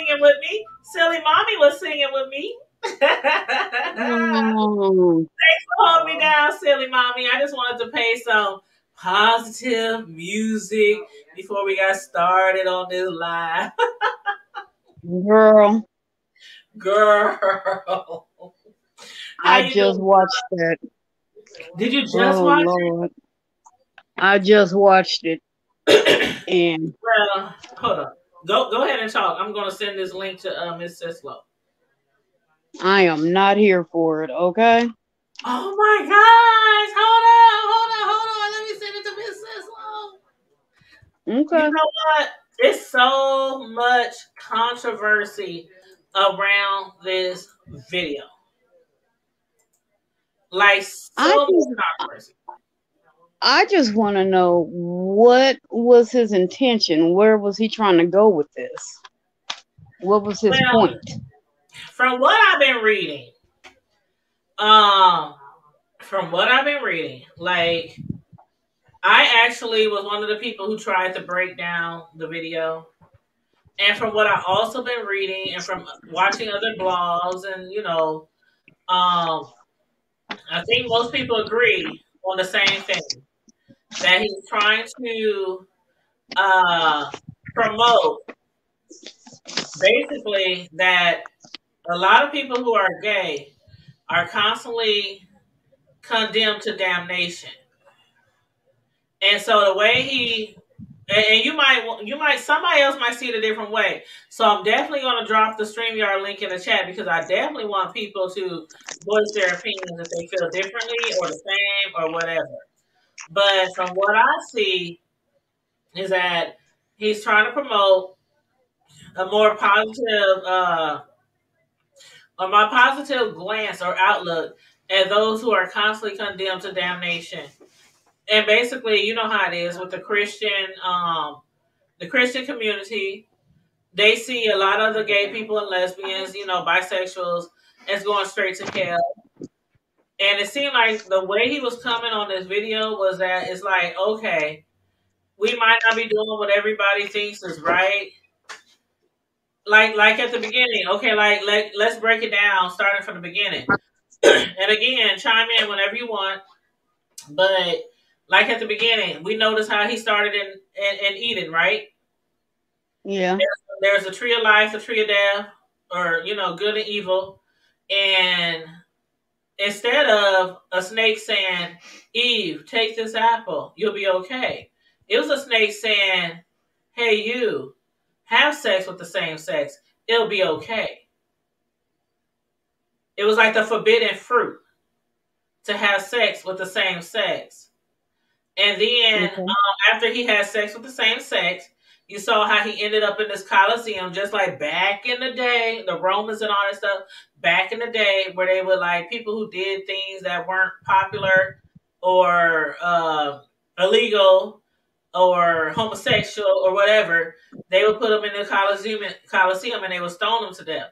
singing with me. Silly mommy was singing with me. Oh, Hold me down, silly mommy. I just wanted to play some positive music before we got started on this live. girl, Girl, how I you just doing? watched that. Did you just Oh, watch Lord. I just watched it. it? And Well, hold on. Go ahead and talk. I'm gonna send this link to Miss Sislo. I am not here for it, okay? Oh my gosh! Hold on. Let me send it to Miss Sislo. You Okay. know what? It's so much controversy around this video. Like I so just much controversy. I just want to know what was his intention? Where was he trying to go with this? What was his Well, point? from what I've been reading, um, from what I've been reading, like I actually was one of the people who tried to break down the video. And from what I also been reading and from watching other blogs and um I think most people agree on the same thing that he's trying to uh, promote basically that a lot of people who are gay are constantly condemned to damnation. And so the way and you might somebody else might see it a different way. So I'm definitely going to drop the StreamYard link in the chat because I definitely want people to voice their opinions if they feel differently or the same or whatever. But from what I see is that he's trying to promote a more positive, a more positive glance or outlook at those who are constantly condemned to damnation. And basically, you know how it is with the Christian community. They see a lot of the gay people and lesbians, bisexuals, as going straight to hell. And it seemed like the way he was coming on this video was that it's like, okay, we might not be doing what everybody thinks is right, like at the beginning. Okay, let's break it down starting from the beginning. And again, chime in whenever you want. But like at the beginning, we noticed how he started in Eden, right? Yeah. There's a tree of life, a tree of death, or good and evil. And instead of a snake saying, Eve, take this apple, you'll be okay. It was a snake saying, hey, you, have sex with the same sex, it'll be okay. It was like the forbidden fruit to have sex with the same sex. And then Okay. after he had sex with the same sex, you saw how he ended up in this Colosseum, just like back in the day, the Romans and all that stuff, back in the day where they were like people who did things that weren't popular or illegal or homosexual or whatever, they would put them in the Colosseum and they would stone them to death.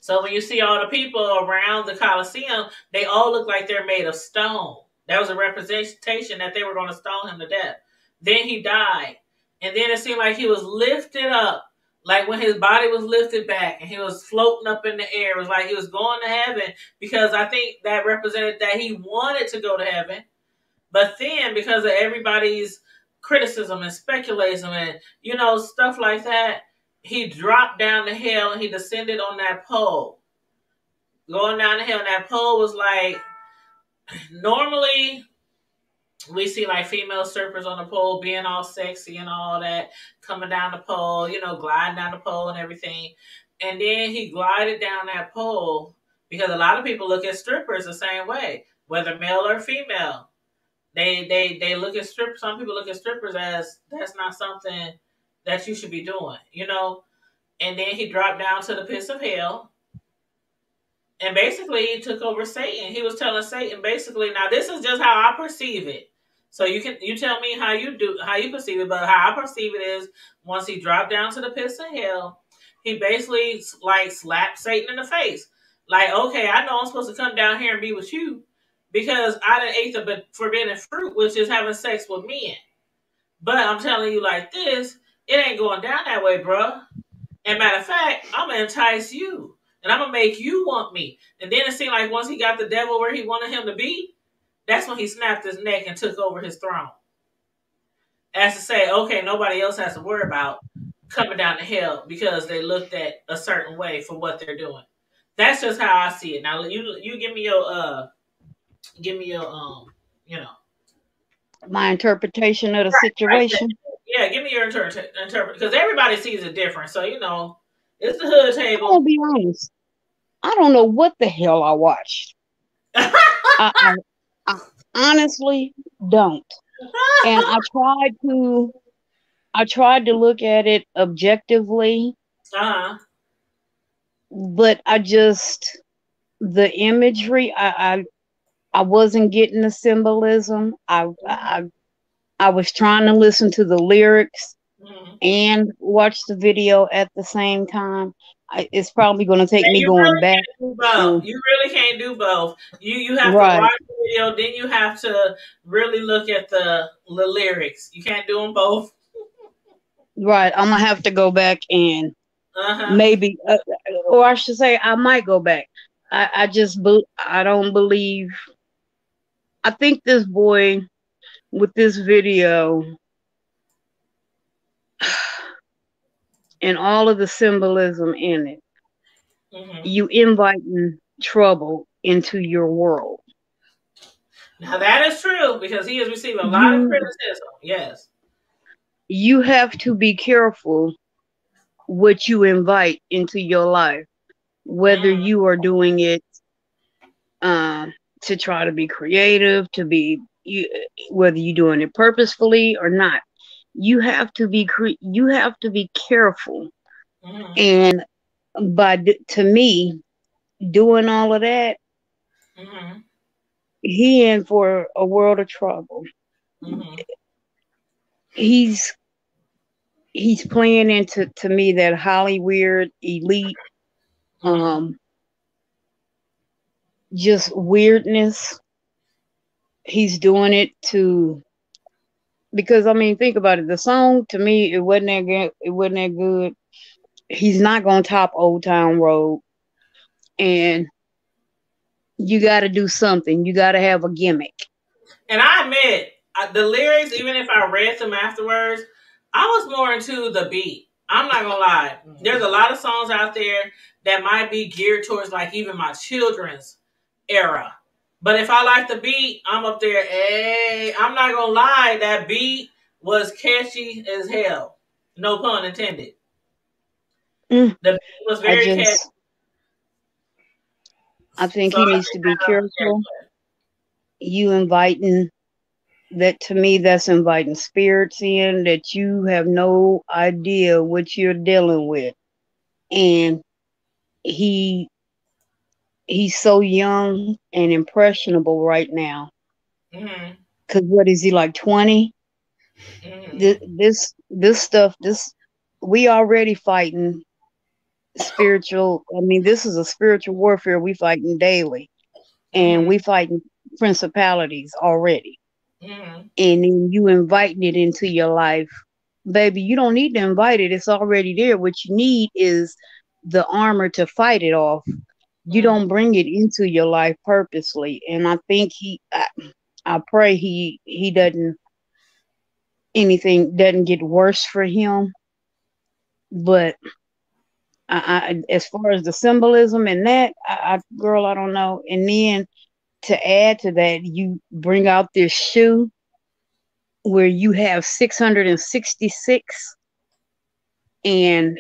So when you see all the people around the Colosseum, they all look like they're made of stone. That was a representation that they were going to stone him to death. Then he died. And then it seemed like he was lifted up, like when his body was lifted back and he was floating up in the air. It was like he was going to heaven because I think that represented that he wanted to go to heaven. But then because of everybody's criticism and speculation and, stuff like that, he dropped down the hill and he descended on that pole. Going down the hill, and that pole was like, normally we see like female strippers on the pole being all sexy and all that, coming down the pole, gliding down the pole and everything. And then he glided down that pole because a lot of people look at strippers the same way, whether male or female. They look at strippers. Some people look at strippers as that's not something that you should be doing. And then he dropped down to the pits of hell. And basically, he took over Satan. He was telling Satan, basically, now this is just how I perceive it. So you tell me how you perceive it, but how I perceive it is once he dropped down to the pits of hell, he basically like slapped Satan in the face. Like, okay, I know I'm supposed to come down here and be with you because I done ate the forbidden fruit, which is having sex with men. But I'm telling you like this, it ain't going down that way, bruh. And matter of fact, I'm gonna entice you, and I'm gonna make you want me. And then it seemed like once he got the devil where he wanted him to be, that's when he snapped his neck and took over his throne. As to say, okay, nobody else has to worry about coming down to hell because they looked at a certain way for what they're doing. That's just how I see it. Now you give me your you know My interpretation of the right. situation. Yeah, give me your interpret because everybody sees it different. So it's the hood I'm gonna table. be honest. I don't know what the hell I watched. I honestly don't. And I tried to look at it objectively, Uh-huh. but the imagery, I wasn't getting the symbolism. I was trying to listen to the lyrics Mm-hmm. and watch the video at the same time. It's probably going to take And me you going really back can't do both. and You really can't do both. You have to right, watch the video, then you have to really look at the lyrics. You can't do them both. right. I'm gonna have to go back and Uh huh. maybe, or I should say, I might go back. I don't believe. I think this boy with this video and all of the symbolism in it, Hmm. you inviting trouble into your world. Now that is true because he is receiving a lot of You criticism. Yes. you have to be careful what you invite into your life, whether Mm-hmm. you are doing it um, to try to be creative, whether you're doing it purposefully or not. You have to be careful. Mm-hmm. And to me, doing all of that, Mm-hmm. he in for a world of trouble. Mm-hmm. He's he's playing into to me that Hollywood elite, Mm-hmm. um, just weirdness. He's doing it to because I mean, think about it. The song to me, it wasn't that good. It wasn't that good. He's not gonna top Old Town Road, and you got to do something. You got to have a gimmick. And I admit, the lyrics, even if I read them afterwards, I was more into the beat. I'm not gonna lie. There's a lot of songs out there that might be geared towards like even my children's era. But if I like the beat, I'm up there. Hey, I'm not gonna lie. That beat was catchy as hell. No pun intended. Mm, The beat was I very catchy. just, I think So he I needs to think be careful. yeah. You inviting that to me, that's inviting spirits in that you have no idea what you're dealing with, and he he's so young and impressionable right now. Mm-hmm. Cause what is he like 20? Mm-hmm. This stuff this we already fighting spiritual. I mean, this is a spiritual warfare we fighting daily, and Mm-hmm. we fighting principalities already. Mm-hmm. And then you inviting it into your life, baby. You don't need to invite it; it's already there. What you need is the armor to fight it off. You Mm-hmm. don't bring it into your life purposely, and I think I pray he doesn't anything doesn't get worse for him. But as far as the symbolism and that, girl, I don't know. And then to add to that, you bring out this shoe where you have 666 and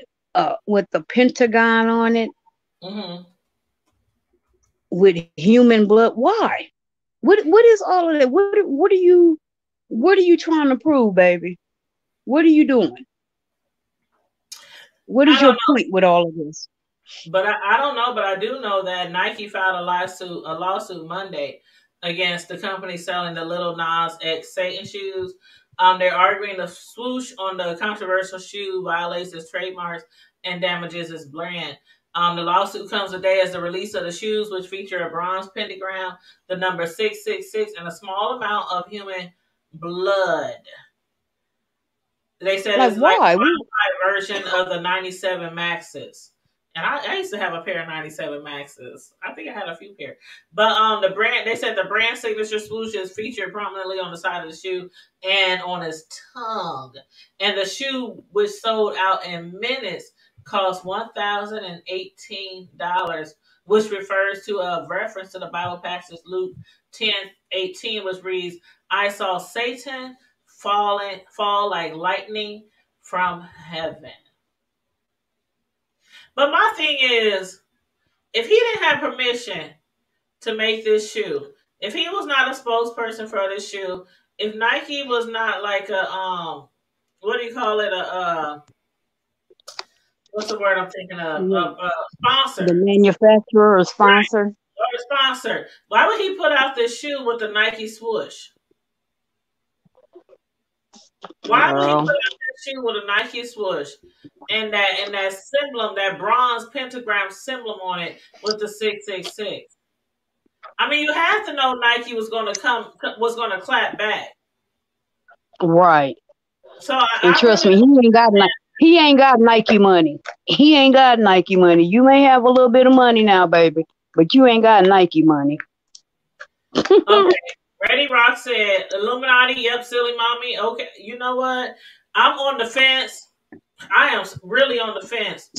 with the pentagon on it Mm-hmm. with human blood. Why? What is all of that? What are you trying to prove, baby? What are you doing? What I is don't your know, point with all of this? but I don't know, but I do know that Nike filed a lawsuit Monday against the company selling the Lil Nas X Satan shoes. They're arguing the swoosh on the controversial shoe violates its trademarks and damages its brand. The lawsuit comes a day as the release of the shoes, which feature a bronze pentagram, the number 666, and a small amount of human blood. They said Like it's like why? a modified version of the 97 Maxes. And I used to have a pair of 97 Maxes. I think I had a few pair. But the brand, they said the brand signature swoosh is featured prominently on the side of the shoe and on his tongue. And the shoe, which sold out in minutes, cost $1,018, which refers to a reference to the Bible passage Luke 10:18, which reads, I saw Satan fall like lightning from heaven. But my thing is, if he didn't have permission to make this shoe, if he was not a spokesperson for this shoe, if Nike was not like a what do you call it, a what's the word I'm thinking of, a The sponsor, manufacturer or right, sponsor? or a sponsor, why would he put out this shoe with the Nike swoosh? Why would he put out Girl. that shoe with a Nike swoosh and that symbol, that bronze pentagram symbol on it with the 666? I mean, you have to know Nike was going to clap back. Right. So And I trust really me, don't he ain't got Nike money. He ain't got Nike money. You may have a little bit of money now, baby, but you ain't got Nike money. understand. Okay. Ready Rock said, Illuminati, yep, silly mommy. Okay, you know what? I'm on the fence. I am really on the fence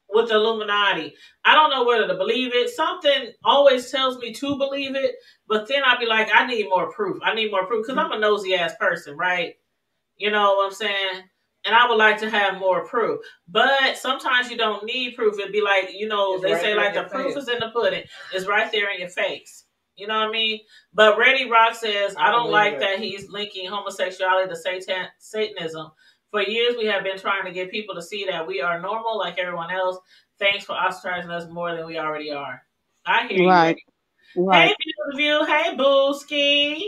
with the Illuminati. I don't know whether to believe it. Something always tells me to believe it, but then I'll be like, I need more proof. I need more proof because I'm a nosy ass person, right? You know what I'm saying? And I would like to have more proof. But sometimes you don't need proof. It'd be like, it's they right say like the proof is in the pudding. It's right there in your face. You know what I mean? But Ready Rock says, I don't like that he's linking homosexuality to Satanism. For years, we have been trying to get people to see that we are normal like everyone else. Thanks for ostracizing us more than we already are. I hear you, Right. Ready. Right. Hey, View. Hey, Booski.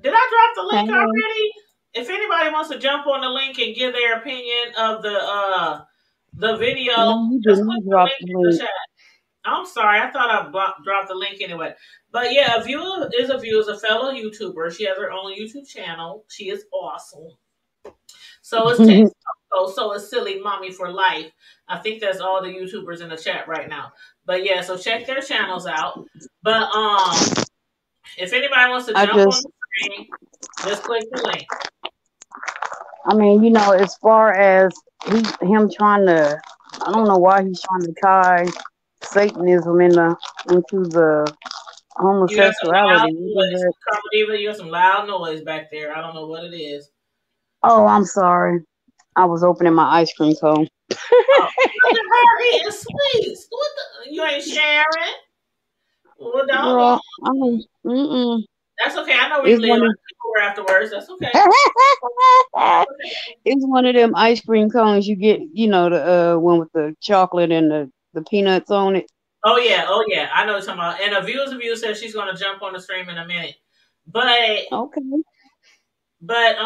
Did I drop the link Hey. already? If anybody wants to jump on the link and give their opinion of the No, video, you just didn't click the drop link the in the link. chat. I'm sorry, I thought I dropped the link anyway. But yeah, a view is a fellow YouTuber. She has her own YouTube channel. She is awesome. So is Text. So is Silly Mommy for Life. I think that's all the YouTubers in the chat right now. But yeah, so check their channels out. But if anybody wants to I jump on just, the screen, just click the link. I mean, as far as him trying to, I don't know why he's trying to tie Satanism into the You got some loud homosexuality. What is noise. it? Carmen Diva, you got some loud noise back there. I don't know what it is. Oh, I'm sorry. I was opening my ice cream cone. Oh, look at her eating sweets. What you ain't sharing? Well, Girl, doggone. I don't, mm-mm. That's okay. I know where you It's live. one I of can go over afterwards. That's okay. it's one of them ice cream cones you get, the one with the chocolate and the peanuts on it. Oh yeah, I know what you're talking about. And a view says she's gonna jump on the stream in a minute. But Okay. but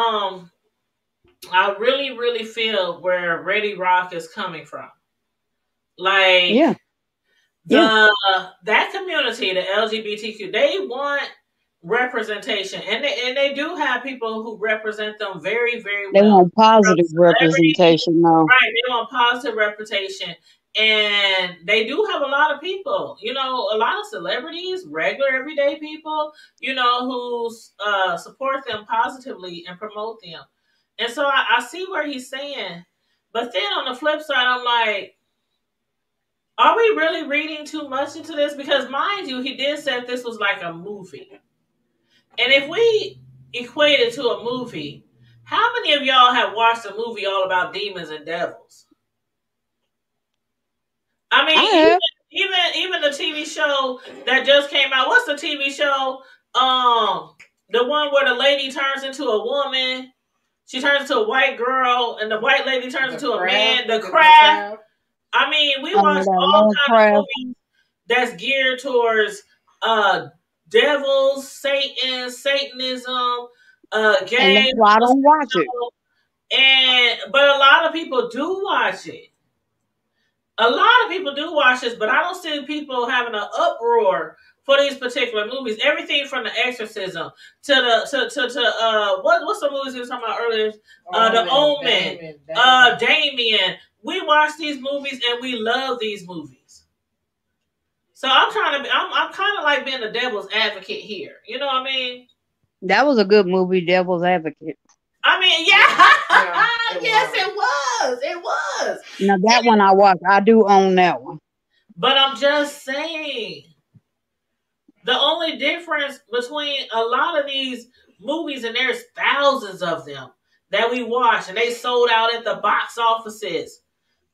I really, really feel where Ready Rock is coming from. Like Yeah. Yeah. that community, the LGBTQ, they want representation, and they do have people who represent them very, very They well. want From positive celebrities, representation now. right? They want positive representation, and they do have a lot of people. A lot of celebrities, regular everyday people, who support them positively and promote them. And so I see where he's saying, but then on the flip side, I'm like, are we really reading too much into this? Because mind you, he did say this was like a movie. And if we equate it to a movie, how many of y'all have watched a movie all about demons and devils? I mean, even the TV show that just came out. What's the TV show? The one where the lady turns into a woman. She turns into a white girl, and the white lady turns into a man. The Craft. I mean, we watch all kinds of movies that's geared towards devils, Satan, Satanism, And gay, that's why I don't watch it. but a lot of people do watch it. A lot of people do watch this, but I don't see people having an uproar for these particular movies. Everything from The Exorcism to what's the movies we were talking about earlier? The Omen, Damien. We watch these movies and we love these movies. So I'm trying to be, I'm kind of like being the devil's advocate here. You know what I mean? That was a good movie, Devil's Advocate. I mean, yeah, yes, it was. It was. Now that one I watched. I do own that one. But I'm just saying, the only difference between a lot of these movies, and there's thousands of them that we watch, and they sold out at the box offices,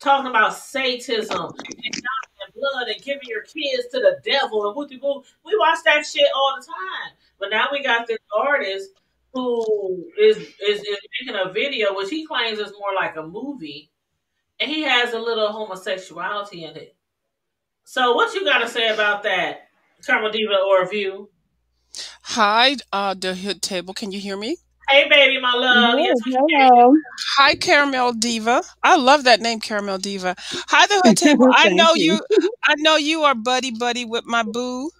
talking about Satanism and blood and giving your kids to the devil and whoopty whoop. We watch that shit all the time. But now we got this artist who is making a video, which he claims is more like a movie, and he has a little homosexuality in it. So what you got to say about that, Karma Diva or View? Hi, the Hood Table. Can you hear me? Hey, baby, my love. Yes, Yes, we can hear you. hello. Hi, Caramel Diva. I love that name, Caramel Diva. Hi, the Hood Table. I Thank know you. you. I know you are buddy with my boo,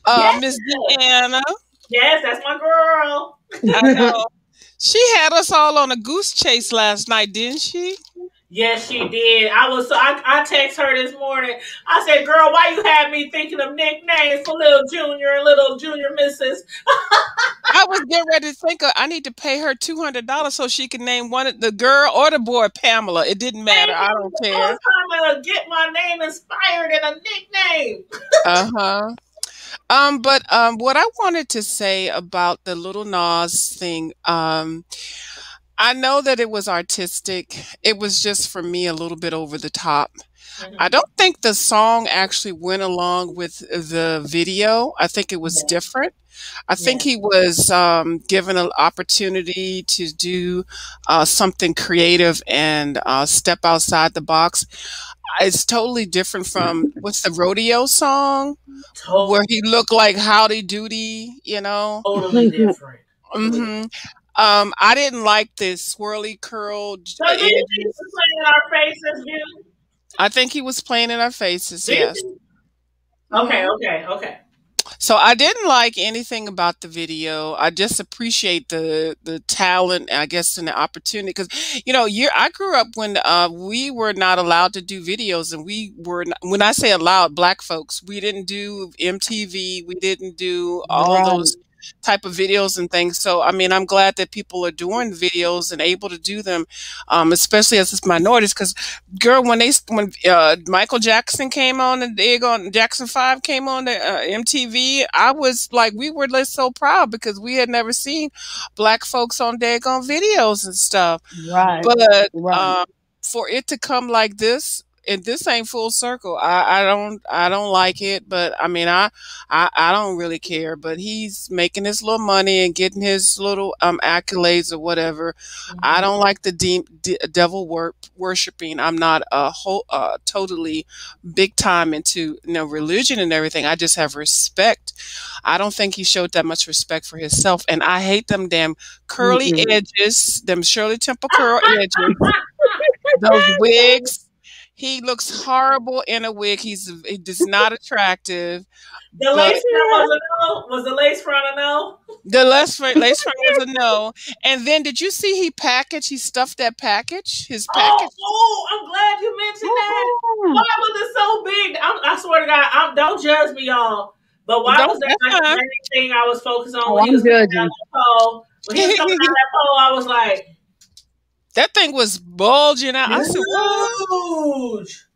Yes, Miss Deanna. yes, that's my girl. I know she had us all on a goose chase last night, didn't she? Yes, she did. I text her this morning. I said, "Girl, why you had me thinking of nicknames for little Junior and little Junior Missus?" I was getting ready to think of, I need to pay her $200 so she can name one of the girl or the boy Pamela. It didn't matter. Thank I you. don't I care. was trying to get my name inspired in a nickname. Uh huh. But what I wanted to say about the Little Nas thing, I know that it was artistic. It was just for me a little bit over the top. I Mhm. don't think the song actually went along with the video. I think it was Yeah, different. I think yeah, he was given an opportunity to do something creative and step outside the box. It's totally different from what's the rodeo song to- where he looked like Howdy Doody, you know. totally different. Totally different. hmm I didn't like the swirly curl So, do you think edges. we're playing in our faces, View? I think he was playing in our faces. Do you Yes. think? Okay, hmm okay, okay. So I didn't like anything about the video. I just appreciate the talent, I guess, and the opportunity. Because I grew up when we were not allowed to do videos, and we were not, when I say allowed, black folks, we didn't do MTV, we didn't do all of Right. those type of videos and things. So I mean, I'm glad that people are doing videos and able to do them, especially as it's minorities. Because girl, when Michael Jackson came on and Jackson 5 came on the MTV, I was like, we were just so proud because we had never seen black folks on daggone videos and stuff. Right. But Right. for it to come like this, and this ain't full circle. I don't like it, but I mean I don't really care. But he's making his little money and getting his little accolades or whatever. I Mhm. don't like the devil worshiping. I'm not a whole totally big time into religion and everything. I just have respect. I don't think he showed that much respect for himself, and I hate them damn curly Mm-mm. edges, them Shirley Temple curl edges, those wigs. He looks horrible in a wig. He just not attractive. The But lace front was a no. Was the lace front a no? the lace front was a no. And then did you see he stuffed that package? His Oh, package. oh, I'm glad you mentioned that. Why Oh, was it so big? I swear to God, don't judge me, y'all. But why was Don't that that's like the fine. main thing I was focused on oh, when he I'm was coming down judging. that pole? When he was coming down that pole, I was like, That thing was bulging out. I said, "What?" huge.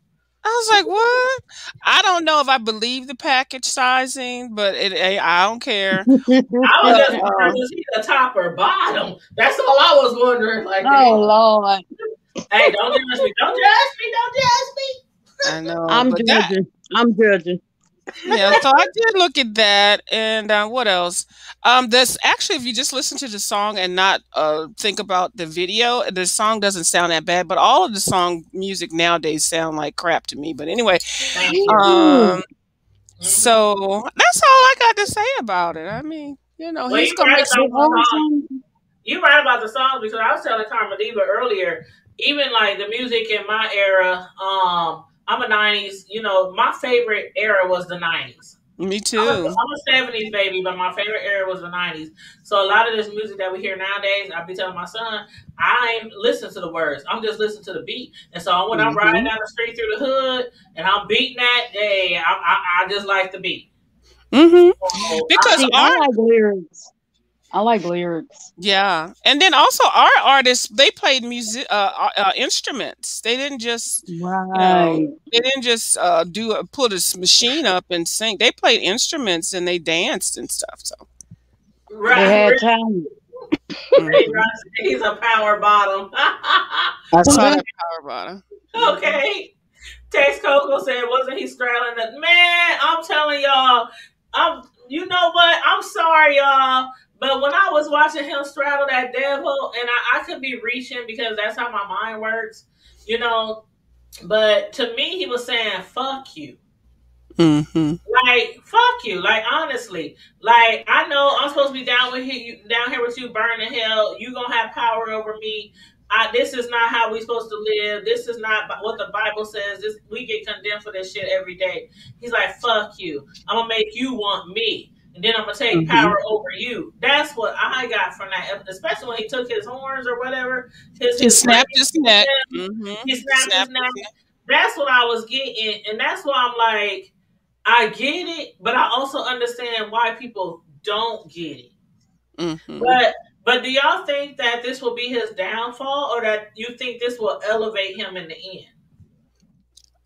I was like, "What?" I don't know if I believe the package sizing, but I don't care. I was But just wondering, was he the top or bottom? That's all I was wondering. Like, Oh damn. Lord. Hey, don't judge me. Don't judge me. Don't judge me. I know, I'm but that judging. I'm judging. yeah, so I did look at that, and what else? That's actually, if you just listen to the song and not think about the video, the song doesn't sound that bad. But all of the song music nowadays sound like crap to me. But anyway, Thank you. um, Hmm. so that's all I got to say about it. I mean, Well, he's you're gonna right make about some The the old money. song. song. You're right about the songs because I was telling Carmen Diva earlier, even like the music in my era, I'm a '90s. You know, my favorite era was the '90s. Me I'm a, too. I'm a '70s baby, but my favorite era was the '90s. So a lot of this music that we hear nowadays, I be telling my son, I ain't listen to the words. I'm just listening to the beat. And so when I'm riding Hmm. down the street through the hood and I'm beating that, hey, I just like the beat. Hmm. So Because See, I our like lyrics. I like lyrics. Yeah, and then also our artists, they played music, instruments. They didn't just, you know, Right. they didn't just put a machine up and sing. They played instruments and they danced and stuff. So, They right, had talent. hmm, he's a power bottom. I saw that power bottom. Hmm. Okay. Tex Coco said, wasn't he straddling the man? I'm telling y'all, you know what? I'm sorry, y'all. But when I was watching him straddle that devil, and I could be reaching because that's how my mind works, you know. But to me, he was saying, fuck you. Hmm. Like, fuck you. Like, honestly. Like, I know I'm supposed to be down here with you, burning hell. You gonna have power over me. This is not how we supposed to live. This is not what the Bible says. We get condemned for this shit every day. He's like, fuck you. I'm gonna make you want me. And then I'm gonna take Hmm. power over you. That's what I got from that, especially when he took his horns or whatever, He his snapped brains his with neck. them. Hmm. He snapped his Snapped neck. his neck. That's what I was getting, and that's why I'm like, I get it, but I also understand why people don't get it. Hmm. But do y'all think that this will be his downfall, or that you think this will elevate him in the end?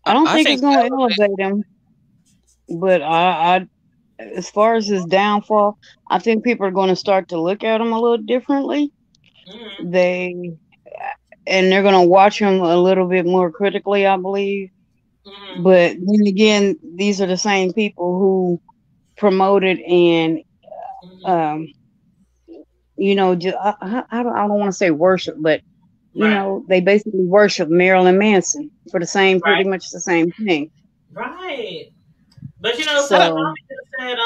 I don't I think think it's going to elevate him, but as far as his downfall, I think people are going to start to look at him a little differently. Mm-hmm. They and they're going to watch him a little bit more critically, I believe. Mm-hmm. But then again, these are the same people who promoted and Mm-hmm. um, I don't want to say worship, but Right. they basically worship Marilyn Manson for the same, Right. pretty much the same thing. Right. But Sweet So Mommy just said,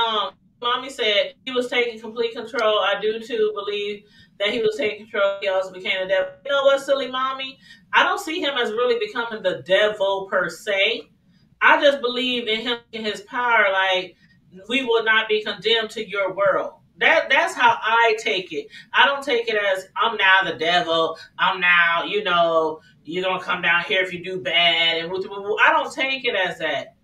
Mommy said he was taking complete control. I do too believe that he was taking control. He also became the devil. You know what, silly mommy? I don't see him as really becoming the devil per se. I just believe in him in his power. Like, we will not be condemned to your world. That's how I take it. I don't take it as I'm now the devil. I'm now, you're gonna come down here if you do bad, and I don't take it as that.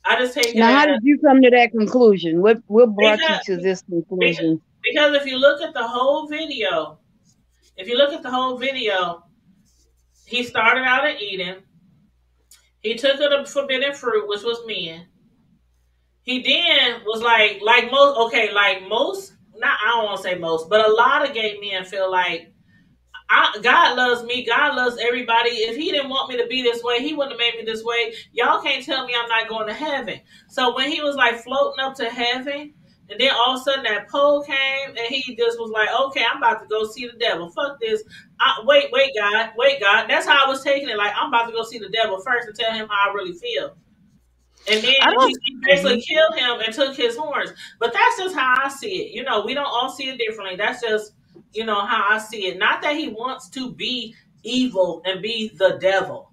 I just take it now, how as did you come to that conclusion? What brought you because to this because, conclusion? because if you look at the whole video, he started out in Eden. He took of the forbidden fruit, which was men. He then was like most, okay, like most, not, I don't want to say most, but a lot of gay men feel like, God loves me. God loves everybody. If he didn't want me to be this way, he wouldn't have made me this way. Y'all can't tell me I'm not going to heaven. So when he was like floating up to heaven, and then all of a sudden that pole came, and he just was like, okay, I'm about to go see the devil. Fuck this. Wait, God. That's how I was taking it. Like, I'm about to go see the devil first and tell him how I really feel. And then I don't. he basically Mhm. killed him and took his horns. But that's just how I see it. We don't all see it differently. That's just, how I see it. Not that he wants to be evil and be the devil.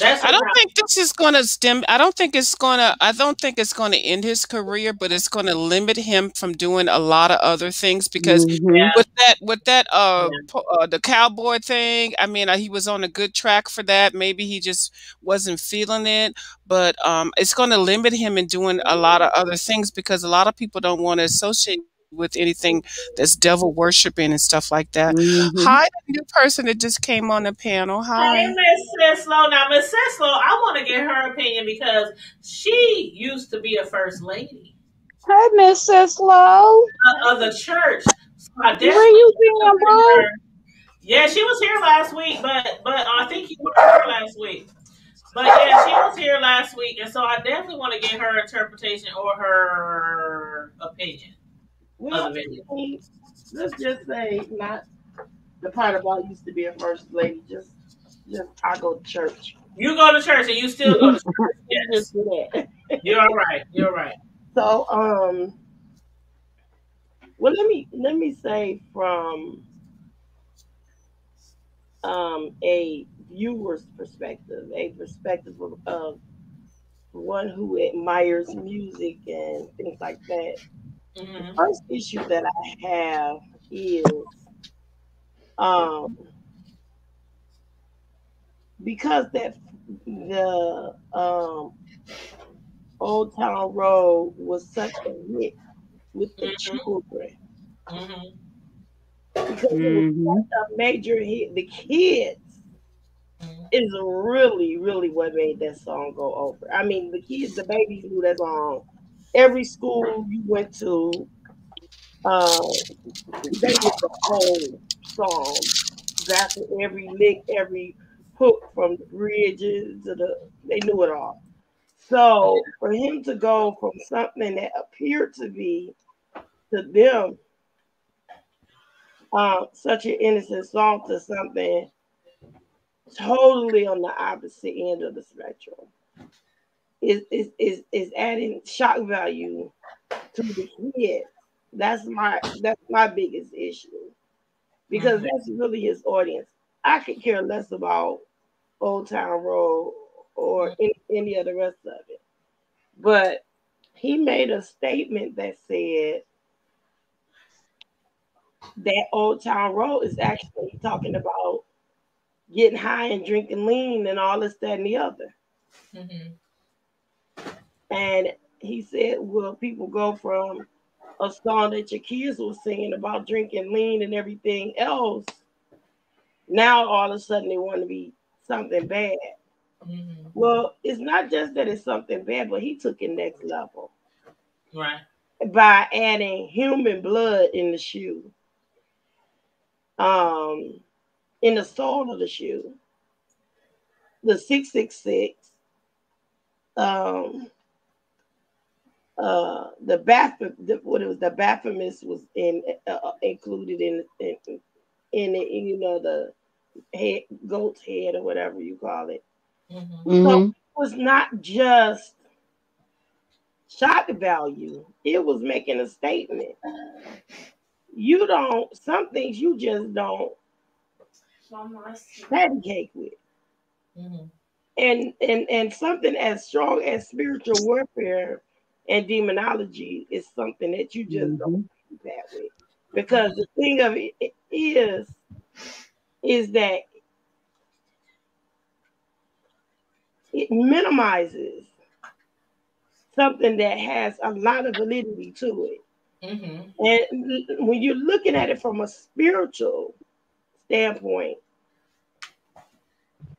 That's I just don't how. think this is going to stem. I don't think it's going to. I don't think it's going to end his career, but it's going to limit him from doing a lot of other things because Hmm. Yeah, yeah. the cowboy thing. I mean, he was on a good track for that. Maybe he just wasn't feeling it, but it's going to limit him in doing a lot of other things because a lot of people don't want to associate with anything that's devil worshiping and stuff like that. Hmm. Hi, the new person that just came on the panel. Hey, Hi. Miss Sislo. Now, Miss Sislo, I want to get her opinion because she used to be a first lady Hey, Miss Sislo, of the church. So I where definitely you want to been, bring boo? her. Yeah, she was here last week, but I think you weren't here last week. But yeah, she was here last week, and so I definitely want to get her interpretation or her opinion of Well, the video. let's just say not the part about used to be a first lady. Just I go to church. You go to church, and you still go to church. Let's just Yes, do that. you're all right. You're right. So, well, let me say from a viewer's perspective, a perspective of one who admires music and things like that. The Mm-hmm. first issue that I have is um, because that the Old Town Road was such a hit with the Mm-hmm. children, Mm-hmm. because it was Mm-hmm. such a major hit. The kids Mm-hmm. is really, really what made that song go over. I mean, the kids, the babies knew that song. Every school you went to, uh, they knew the whole song. That's every lick, every hook from the bridges to the, they knew it all. So for him to go from something that appeared to be to them such an innocent song to something totally on the opposite end of the spectrum is adding shock value to the kids. That's my biggest issue because Mm-hmm. that's really his audience. I could care less about Old Town Road or any of the rest of it, but he made a statement that said that Old Town Road is actually talking about getting high and drinking lean and all this, that, and the other. Mm-hmm. And he said, well, people go from a song that your kids were singing about drinking lean and everything else. Now all of a sudden they want to be something bad. Mm-hmm. Well, it's not just that it's something bad, but he took it next level Right. by adding human blood in the shoe, um, in the sole of the shoe, the 666, um, what it was, the Baphomet was included in it, you know, the head, goat's head or whatever you call it. Mm-hmm. So Mm-hmm. it was not just shock value; it was making a statement. You don't, some things you just don't patty cake with, Mm-hmm. and something as strong as spiritual warfare and demonology is something that you just don't Mm-hmm. do that with, because the thing of it is that it minimizes something that has a lot of validity to it. Mm-hmm. And when you're looking at it from a spiritual standpoint,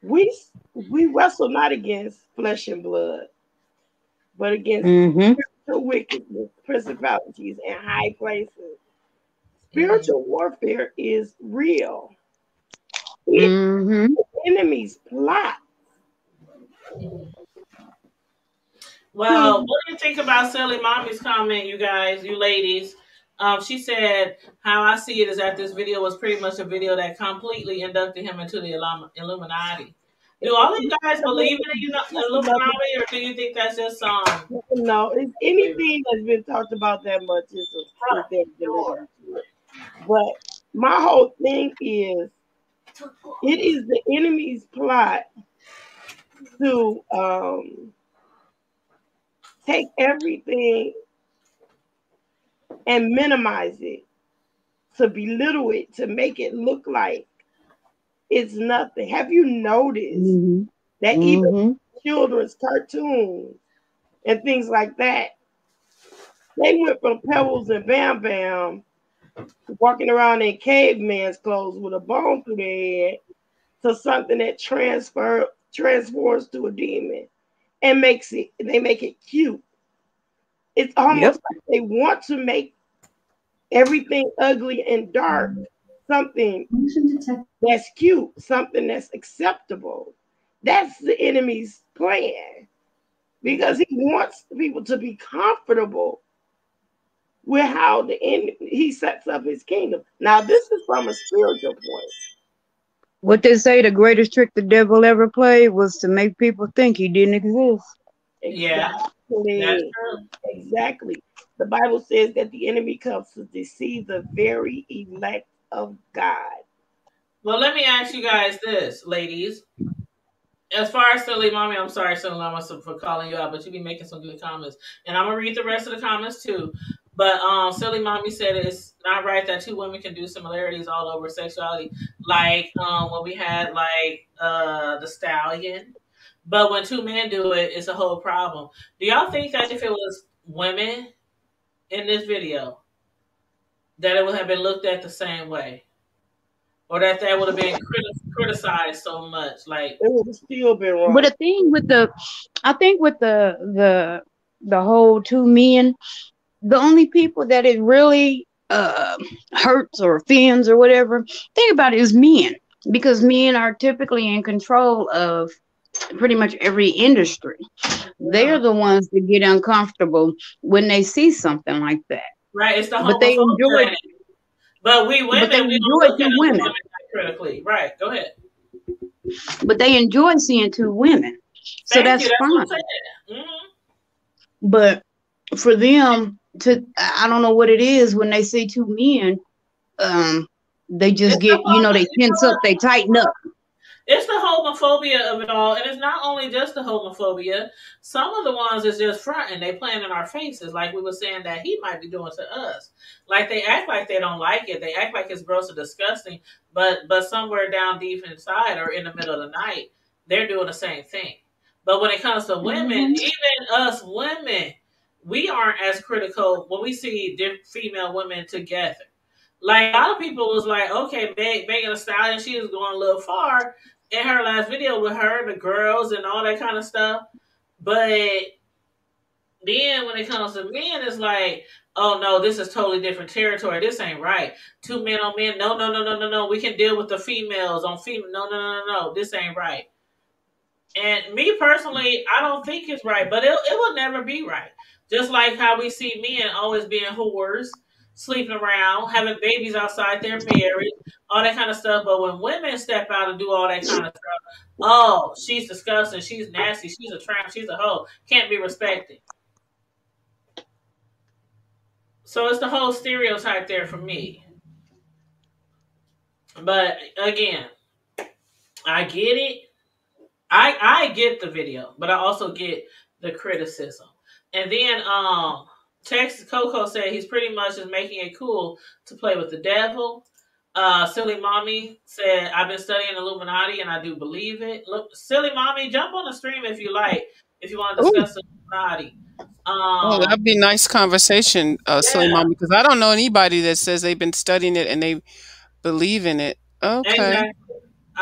we we wrestle not against flesh and blood, but against Mm-hmm. spiritual wickedness, principalities, and high places. Mm-hmm. Spiritual warfare is real. It Mm-hmm. the enemy's plot Mm-hmm. Well, to what do you think about Silly Mommy's comment, you guys, you ladies? She said, how I see it is that this video was pretty much a video that completely inducted him into the Illuminati. Do all of you guys believe in the Illuminati, or do you think that's just no, it's anything that's been talked about that much is their validity to it. But my whole thing is it is the enemy's plot to take everything and minimize it, to belittle it, to make it look like it's nothing. Have you noticed Mm-hmm. that even Mm-hmm. children's cartoons and things like that, they went from Pebbles and Bam Bam walking around in caveman's clothes with a bone through their head to something that transforms to a demon and they make it cute. It's Yep. almost like they want to make everything ugly and dark something that's cute, something that's acceptable. That's the enemy's plan because he wants people to be comfortable with how he sets up his kingdom. Now, this is from a spiritual point. What they say the greatest trick the devil ever played was to make people think he didn't exist. yeah, that's Exactly. true. Exactly. The Bible says that the enemy comes to deceive the very elect of God. Well, let me ask you guys this, ladies. As far as Silly Mommy, I'm sorry, Silly Mama, for calling you out, but you be making some good comments. And I'm going to read the rest of the comments too. But Silly Mommy said it's not right that two women can do similarities all over sexuality. Like when we had like the stallion. But when two men do it, it's a whole problem. Do y'all think that if it was women in this video, that it would have been looked at the same way? Or that would have been criticized so much? Like, it would have still been wrong. But the thing with I think with the whole two men, the only people that it really hurts or offends or whatever, think about it, is men, because men are typically in control of pretty much every industry. They're the ones that get uncomfortable when they see something like that. right, it's the But they enjoy homophobia. But we women, we don't look at two women women. critically. Right, go ahead. But they enjoy seeing two women. So Thank you. that's That's what I'm fine. saying. Mm-hmm. But for them to, I don't know what it is when they see two men, they just It's the get, they tense up, they tighten up. It's the homophobia of it all, and it's not only just the homophobia. Some of the ones is just fronting. They playing in our faces, like we were saying that he might be doing to us. Like they act like they don't like it. They act like it's gross or disgusting. But somewhere down deep inside or in the middle of the night, they're doing the same thing. But when it comes to women, even us women, we aren't as critical when we see female women together. Like a lot of people was like, okay, Megan Thee Stallion, she was going a little far in her last video with her, the girls, and all that kind of stuff. But then when it comes to men, it's like, oh no, this is totally different territory. This ain't right. Two men on men. No, no, no, no, no, no. We can deal with the females on female. No, no, no, no, no. This ain't right. And me personally, I don't think it's right, but it will never be right. Just like how we see men always being whores, sleeping around, having babies outside their marriage, all that kind of stuff. But when women step out and do all that kind of stuff, oh, she's disgusting, she's nasty, she's a tramp, she's a hoe, can't be respected. So it's the whole stereotype there for me. But again, I get it. I get the video, but I also get the criticism. And then Texas Coco said he's pretty much just making it cool to play with the devil. Silly Mommy said, I've been studying Illuminati and I do believe it. Look, Silly Mommy, jump on the stream if you like, if you want to discuss Illuminati. Oh, that'd be a nice conversation, Silly Mommy, because I don't know anybody that says they've been studying it and they believe in it. Okay. Exactly.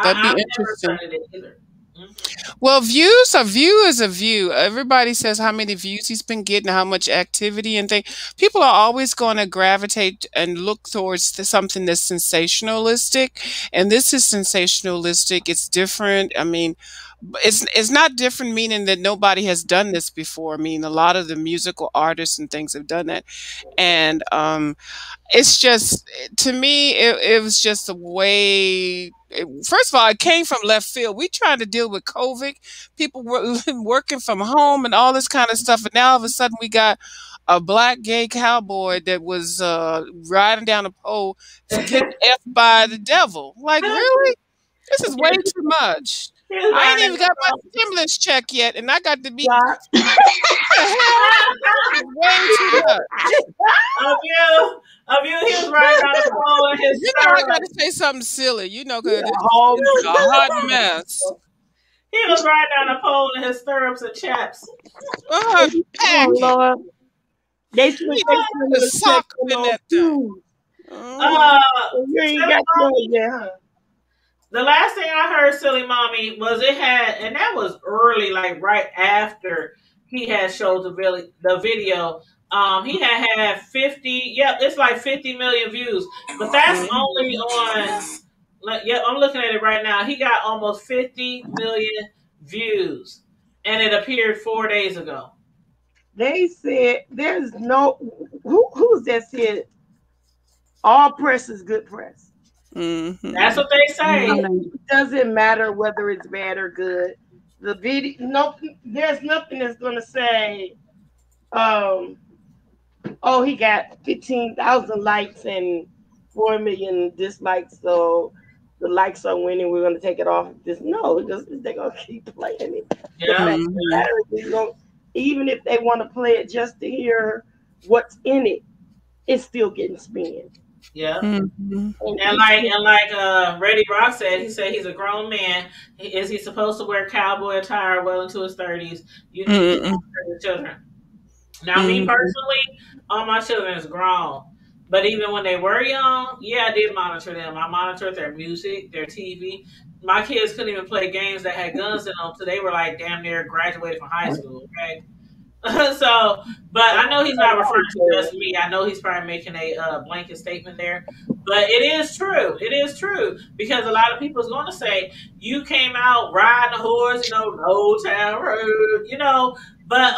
That'd be I've interesting. never studied it either. Well, views, a view is a view. Everybody says how many views he's been getting, how much activity and things. People are always going to gravitate and look towards something that's sensationalistic, and this is sensationalistic. It's different. I mean, it's not different meaning that nobody has done this before. I mean, a lot of the musical artists and things have done that, and it's just, to me, it was just a way. First of all, it came from left field. We trying to deal with COVID. People were working from home and all this kind of stuff. And now all of a sudden we got a black gay cowboy that was riding down a pole getting F by the devil. Like, really? This is way too much. I ain't even got my stimulus check yet, and I got to be way too much. Of you, he was riding down the pole in his I got to say something silly, because it's a hot mess. He was riding down the pole in his stirrups and chaps. Oh, Lord. They should have a sock in that thing. You ain't got no, the last thing I heard, Silly Mommy, was it had, and that was early, like right after he had showed the video. He had 50, it's like 50 million views, but that's only on, I'm looking at it right now. He got almost 50 million views, and it appeared 4 days ago. They said there's no, who's that said, all press is good press. Mm-hmm. That's what they say. It doesn't matter whether it's bad or good. The video, there's nothing that's going to say, he got 15,000 likes and 4 million dislikes. So the likes are winning, we're gonna take it off. Just no, just they're gonna keep playing it. The Yeah. fact of the matter is, even if they want to play it just to hear what's in it, it's still getting spin. Yeah. Mm-hmm. And And like Reddy Rock said, he said he's a grown man. Is he supposed to wear cowboy attire well into his 30s? You need to Mm-mm. monitor your children. Now, me Mm-mm. personally, all my children is grown. But even when they were young, yeah, I did monitor them. I monitored their music, their TV. My kids couldn't even play games that had guns in them until they were like damn near graduated from high school. Okay, so, but I know he's not referring to just me. I know he's probably making a blanket statement there. But it is true. It is true because a lot of people is going to say you came out riding a horse, no town road, but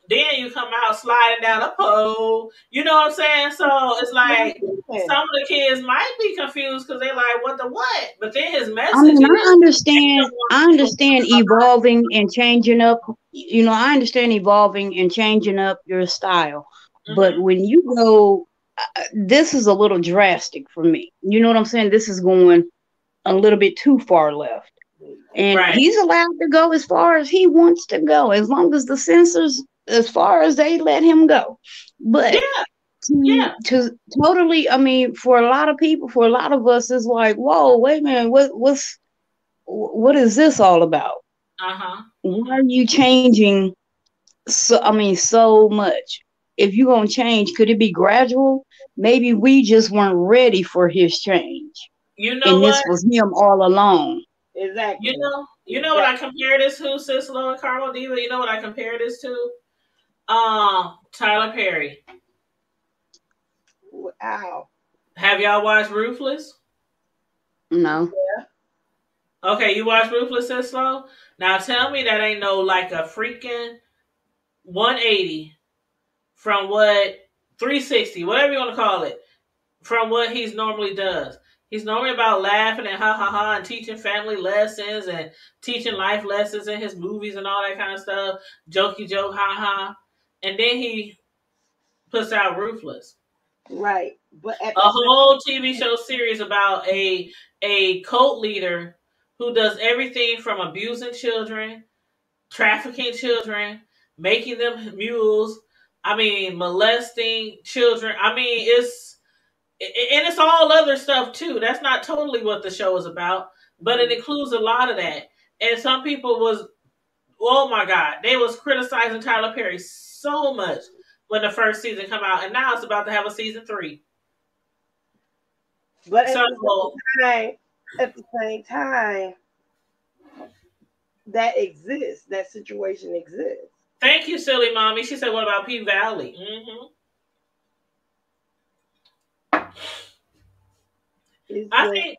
then you come out sliding down a pole. You know what I'm saying? So it's like some of the kids might be confused because they like what the what, but then his I message mean, is I understand evolving and changing up. I understand evolving and changing up your style. But Mhm. when you go, this is a little drastic for me. You know what I'm saying? This is going a little bit too far left. And Right. he's allowed to go as far as he wants to go, as long as the censors, as far as they let him go. But Yeah. to Yeah. to totally, I mean, for a lot of people, for a lot of us, it's like, whoa, wait a minute, what is this all about? Uh-huh. Why Mhm. are you changing so much? If you're gonna change, could it be gradual? Maybe we just weren't ready for his change. You know And what? this was him all along. You exactly. know, you know what I compare this to, Sis Lo and Carmel Diva? You know what I compare this to? Tyler Perry. Wow. Have y'all watched Ruthless? No. Okay, you watched Ruthless, Sis Lo? Now tell me that ain't no like a freaking 180 from what 360, whatever you want to call it, from what he's normally does. He's normally about laughing and ha ha ha and teaching family lessons and teaching life lessons in his movies and all that kind of stuff. Jokey joke, ha ha. And then he puts out Ruthless, Right. But at a the whole TV show series about a cult leader who does everything from abusing children, trafficking children, making them mules. I mean, molesting children. I mean, and it's all other stuff too. That's not totally what the show is about, but it includes a lot of that. And some people was, oh my God, they was criticizing Tyler Perry so much when the first season come out, and now it's about to have a season 3. but So at the same time, that exists. That situation exists. thank you, silly mommy. She said, "What about P Valley?" Mm-hmm. It's I just think.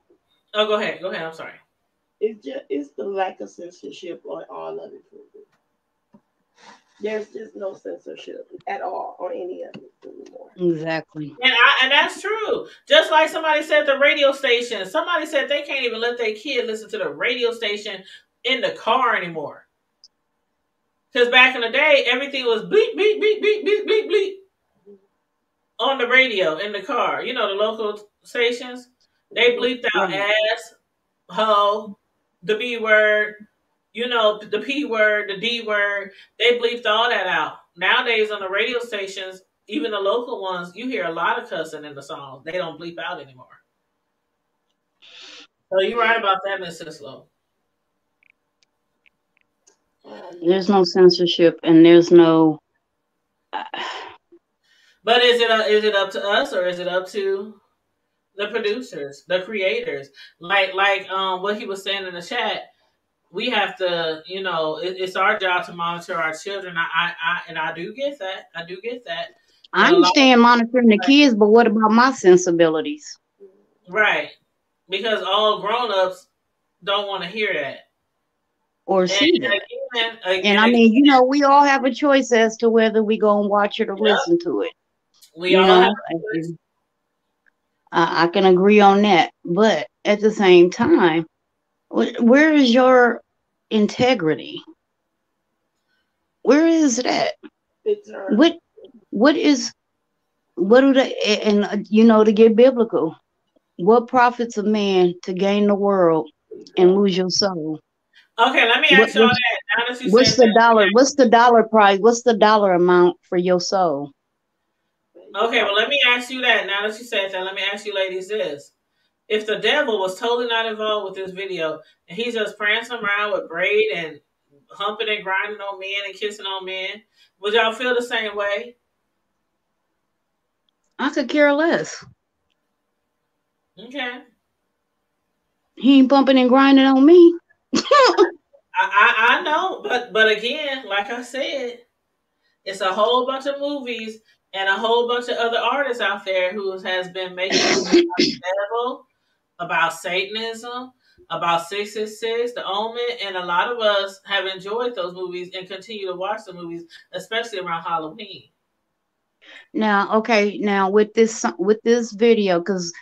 Oh, go ahead. Go ahead. I'm sorry. it's the lack of censorship on all of it. There's just no censorship at all on any of it anymore. Exactly. And that's true. Just like somebody said, the radio station. Somebody said they can't even let their kid listen to the radio station in the car anymore. Because back in the day, everything was bleep bleep bleep bleep bleep bleep bleep on the radio in the car. You know the local stations. They bleeped out Right. ass, hoe, the B word, the P word, the D word. They bleeped all that out. Nowadays on the radio stations, even the local ones, you hear a lot of cussing in the songs. They don't bleep out anymore. So you're right about that, Miss Sislo. There's no censorship, and there's no. But is it up to us or is it up to the producers, the creators? Like what he was saying in the chat, we have to, it's our job to monitor our children. I do get that. I do get that. I But a lot understand monitoring the of kids, but what about my sensibilities? right. Because all grown ups don't want to hear that. Or And see that? And I again, mean, we all have a choice as to whether we go and watch it or yep, listen to it. we You all have know, a choice. I can agree on that. But at the same time, where is your integrity? Where is it at? It's her. What do they, and to get biblical? What profits a man to gain the world and lose your soul? Okay, let me What ask y'all what's that. Now that you what's said the that, dollar? What's the dollar price? What's the dollar amount for your soul? okay, well, let me ask you that. Now that you said that, let me ask you ladies this. If the devil was totally not involved with this video and he's just prancing around with braid and humping and grinding on men and kissing on men, would y'all feel the same way? I could care less. Okay. He ain't bumping and grinding on me. I know, but again, like I said, it's a whole bunch of movies and a whole bunch of other artists out there who has been making movies about the devil, about Satanism, about 666, The Omen, and a lot of us have enjoyed those movies and continue to watch the movies, especially around Halloween. Now, okay, now with this video, because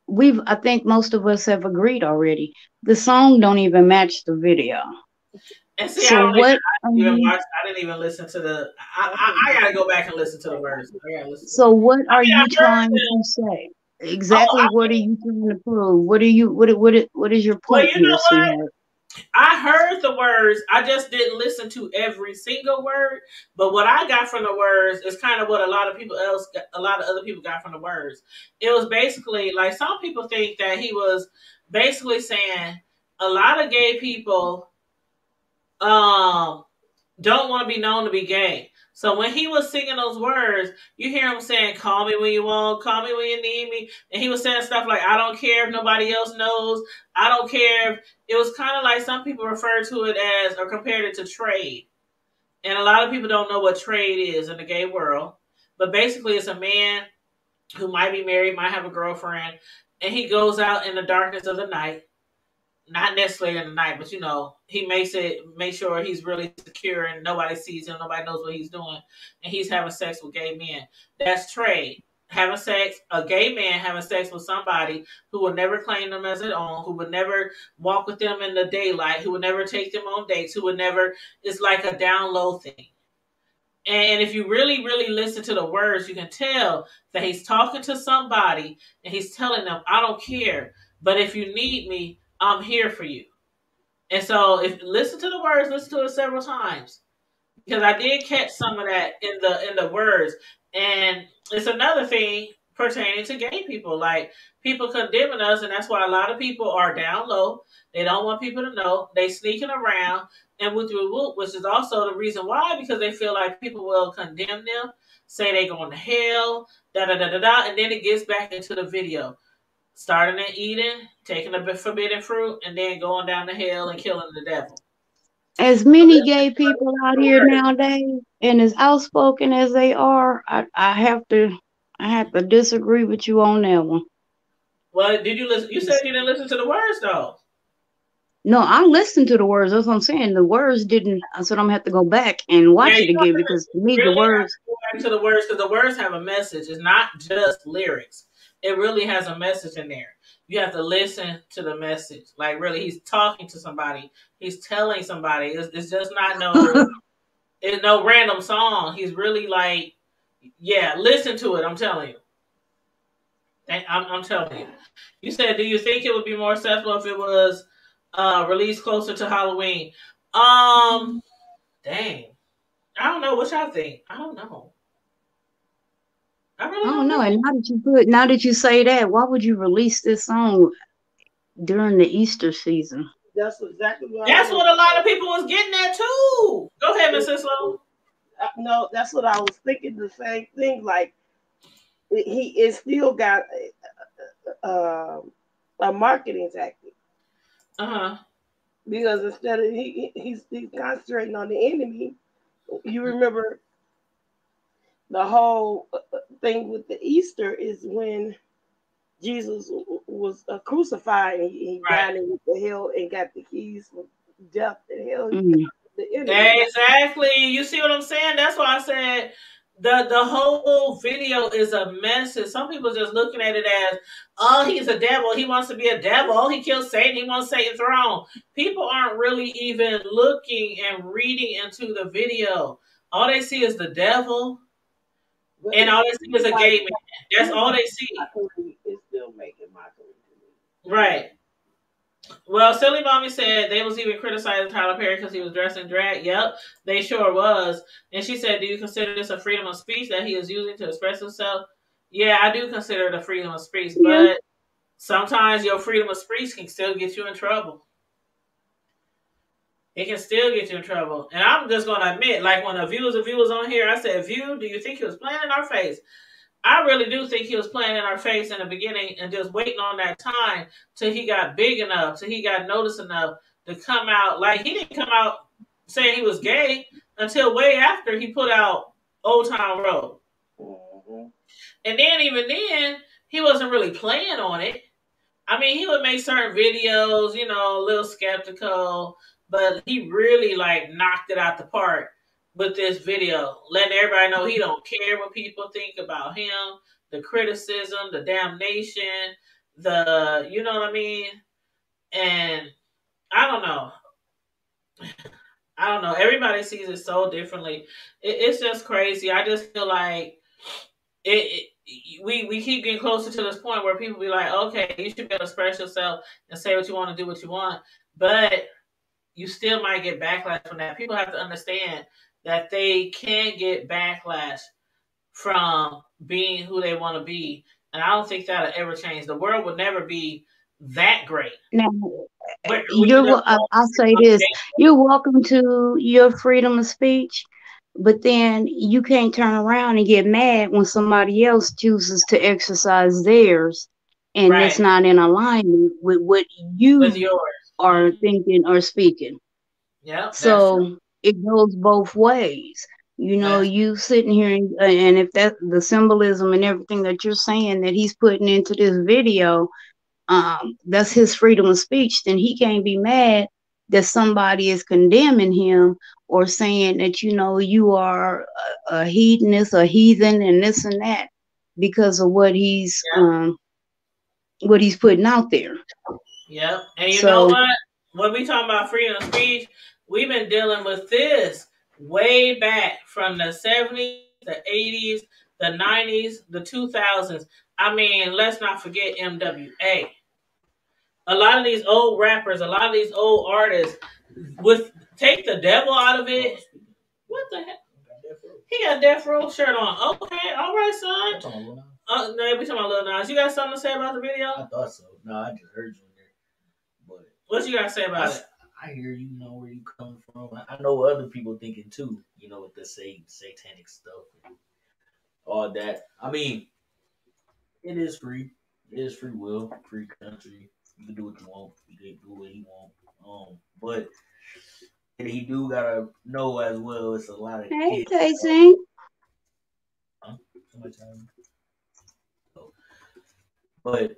I think most of us have agreed already. The song don't even match the video. And see, So what? I didn't even watch. I didn't even listen to the. I gotta go back and listen to the words. I gotta listen to it. So what I are mean, you I heard trying them. to say? Oh, Exactly what are you trying to prove? What are you what is your well, point you here, know what? sweetheart? I heard the words. I just didn't listen to every single word. But what I got from the words is kind of what a lot of other people got from the words. It was basically like some people think that he was basically saying a lot of gay people um don't want to be known to be gay. So when he was singing those words, you hear him saying, "Call me when you want, call me when you need me," and he was saying stuff like, "I don't care if nobody else knows. I don't care if." It was kind of like some people refer to it as or compared it to trade, and a lot of people don't know what trade is in the gay world. But basically, it's a man who might be married, might have a girlfriend, and he goes out in the darkness of the night, not necessarily in the night, but he make sure he's really secure and nobody sees him, nobody knows what he's doing, and he's having sex with gay men. That's trade. Having sex, a gay man having sex with somebody who will never claim them as their own, who would never walk with them in the daylight, who would never take them on dates, who would never, it's like a down low thing. And if you really, really listen to the words, you can tell that he's talking to somebody and he's telling them, "I don't care, but if you need me, I'm here for you." And so, if listen to the words, listen to it several times because I did catch some of that in the words. And it's another thing pertaining to gay people, like people condemning us, and that's why a lot of people are down low. They don't want people to know. They sneaking around and with whoop, which is also the reason why, because they feel like people will condemn them, say they going to hell, da da da da da, and then it gets back into the video starting at Eden, taking the forbidden fruit, and then going down to hell and killing the devil. As many gay people out here nowadays, and as outspoken as they are, I have to disagree with you on that one. Well, did you listen? You said you didn't listen to the words, though. No, I listened to the words. That's what I'm saying. The words didn't. I said I'm gonna have to go back and watch Yeah, it again because to me the really have words. to go back to the words because the words have a message. It's not just lyrics. It really has a message in there. You have to listen to the message. Like really, he's talking to somebody. He's telling somebody. It's just not it's no random song. He's really like, yeah, listen to it. I'm telling you. I'm telling you. You said, do you think it would be more accessible if it was released closer to Halloween? Dang. I don't know what y'all think. I don't know. I I really don't don't know. And know. now that you say that, why would you release this song during the Easter season? That's exactly what I That's was. what a lot of people was getting at too. Go ahead, Miss Islo. No, that's what I was thinking. The same thing. Like he is still got a marketing tactic Uh-huh. because instead of he's concentrating on the enemy. You remember the whole thing with the Easter is when Jesus was crucified and he Right. died and went to hell and got the keys from death and hell. He Mm. got the enemy. Exactly. You see what I'm saying? That's why I said the whole video is a message. Some people just looking at it as, oh, he's a devil. He wants to be a devil. Oh, he killed Satan. He wants Satan's throne. People aren't really even looking and reading into the video. All they see is the devil, But and all they see is a like, gay man. That's all they see. mockery. It's still making mockery. Right. Well, Silly Mommy said they was even criticizing Tyler Perry because he was dressed in drag. Yep, they sure was. And she said, "Do you consider this a freedom of speech that he is using to express himself?" Yeah, I do consider it a freedom of speech, Yeah. but sometimes your freedom of speech can still get you in trouble. It can still get you in trouble. And I'm just gonna admit, like when a view was on here, I said, "View, do you think he was playing in our face?" I really do think he was playing in our face in the beginning and just waiting on that time till he got big enough, till he got noticed enough to come out. Like he didn't come out saying he was gay until way after he put out Old Town Road. Mm-hmm. And then even then, he wasn't really playing on it. I mean, he would make certain videos, you know, a little skeptical, but he really like knocked it out the park with this video, letting everybody know he don't care what people think about him, the criticism, the damnation, the you know what I mean? And I don't know. I don't know. Everybody sees it so differently. It's just crazy. I just feel like we keep getting closer to this point where people be like, okay, you should be able to express yourself and say what you want to do what you want, but you still might get backlash from that. People have to understand that they can get backlash from being who they want to be, and I don't think that'll ever change. The world will never be that great. Now, We I'll say this: you're welcome to your freedom of speech, but then you can't turn around and get mad when somebody else chooses to exercise theirs, and it's right not in alignment with what with you yours. are thinking or speaking. Yep, that's true. So it goes both ways. You know, That's you sitting here and if that the symbolism and everything that you're saying that he's putting into this video, that's his freedom of speech, then he can't be mad that somebody is condemning him or saying that, you know, you are a hedonist, a heathen, and this and that because of what he's putting out there. Yep. And you know So what? When we talk about freedom of speech, we've been dealing with this way back from the 70s, the 80s, the 90s, the 2000s. I mean, let's not forget MWA. A lot of these old rappers, a lot of these old artists, with take the devil out of it. What the heck? He got Death Row shirt on. Okay, all right, son. No, we talking about Lil Nas. You got something to say about the video? I thought so. No, I just heard you in there. But what you got to say about it? I hear you know where you come from. I know what other people thinking too. You know, with the satanic stuff and all that. I mean, it is free. It is free will, free country. You can do what you want. You can do what you want. But he do gotta know as well. It's a lot of hey, kids. Casey. Huh? But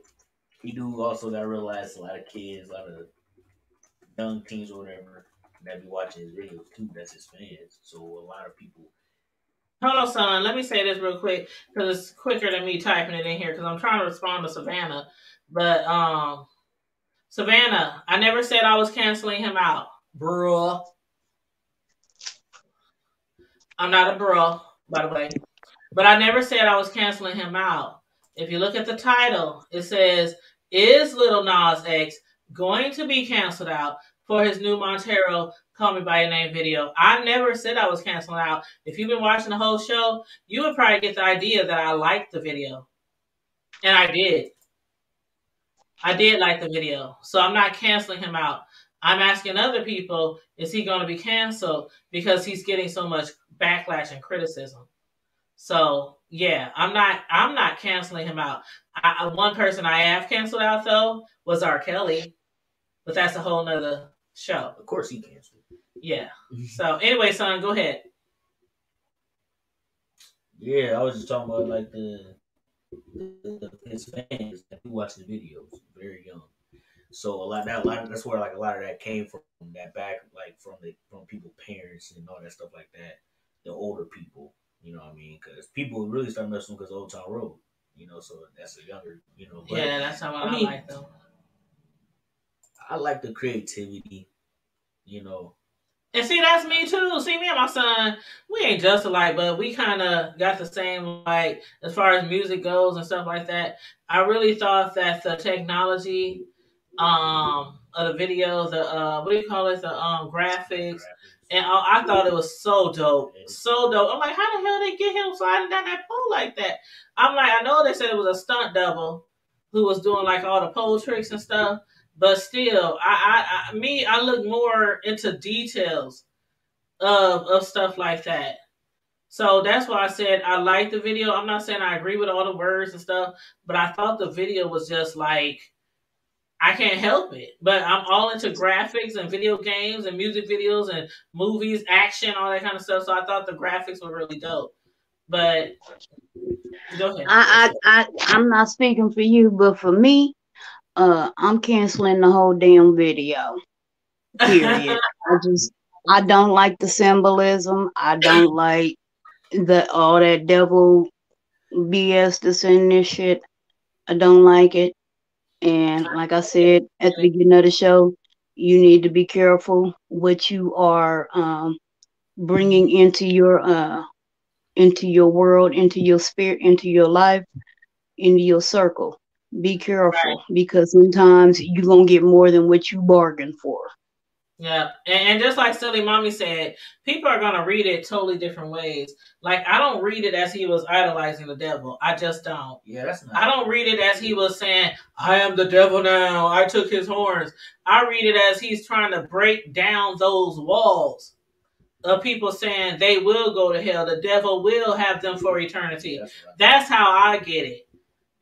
he do also gotta realize a lot of kids, a lot of young teens or whatever that be watching his videos too. That's his fans. So a lot of people. Hold on, son. Let me say this real quick because it's quicker than me typing it in here because I'm trying to respond to Savannah. But Savannah, I never said I was canceling him out, bruh. I'm not a bruh, by the way. But I never said I was canceling him out. If you look at the title, it says, "Is Lil Nas X going to be canceled out for his new Montero Call Me By Your Name video?" I never said I was canceling out. If you've been watching the whole show, you would probably get the idea that I liked the video. And I did. I did like the video. So I'm not canceling him out. I'm asking other people, is he going to be canceled because he's getting so much backlash and criticism? So yeah, I'm not canceling him out. One person I have canceled out though was R. Kelly, but that's a whole nother show. Of course he canceled. Yeah. So anyway, son, go ahead. Yeah, I was just talking about like his fans that who watch the videos very young. So that's where like a lot of that came from that back like from people parents and all that stuff like that. The older people, you know what I mean? Because people really start messing because Old Town Road, you know. So that's a younger, you know. But, yeah, that's how I mean, like them. I like the creativity, you know. And see, that's me too. See, me and my son, we ain't just alike, but we kind of got the same, like, as far as music goes and stuff like that. I really thought that the technology of the video, the what do you call it, the graphics, Graphics. and I thought it was so dope, so dope. I'm like, how the hell they get him sliding down that pole like that? I'm like, I know they said it was a stunt double who was doing like all the pole tricks and stuff, but still, I look more into details of stuff like that. So that's why I said I like the video. I'm not saying I agree with all the words and stuff, but I thought the video was just like, I can't help it. But I'm all into graphics and video games and music videos and movies, action, all that kind of stuff. So I thought the graphics were really dope. But go ahead. I'm not speaking for you, but for me, I'm canceling the whole damn video. Period. I don't like the symbolism. I don't like the all that devil BS that's in this shit. I don't like it. And like I said at the beginning of the show, you need to be careful what you are bringing into your world, into your spirit, into your life, into your circle. Be careful because sometimes you're gonna get more than what you bargained for. Yeah, and just like Silly Mommy said, people are gonna read it totally different ways. Like I don't read it as he was idolizing the devil. I just don't. Yeah, that's not. I don't read it as he was saying, "I am the devil now. I took his horns." I read it as he's trying to break down those walls of people saying they will go to hell. The devil will have them for eternity. That's how I get it.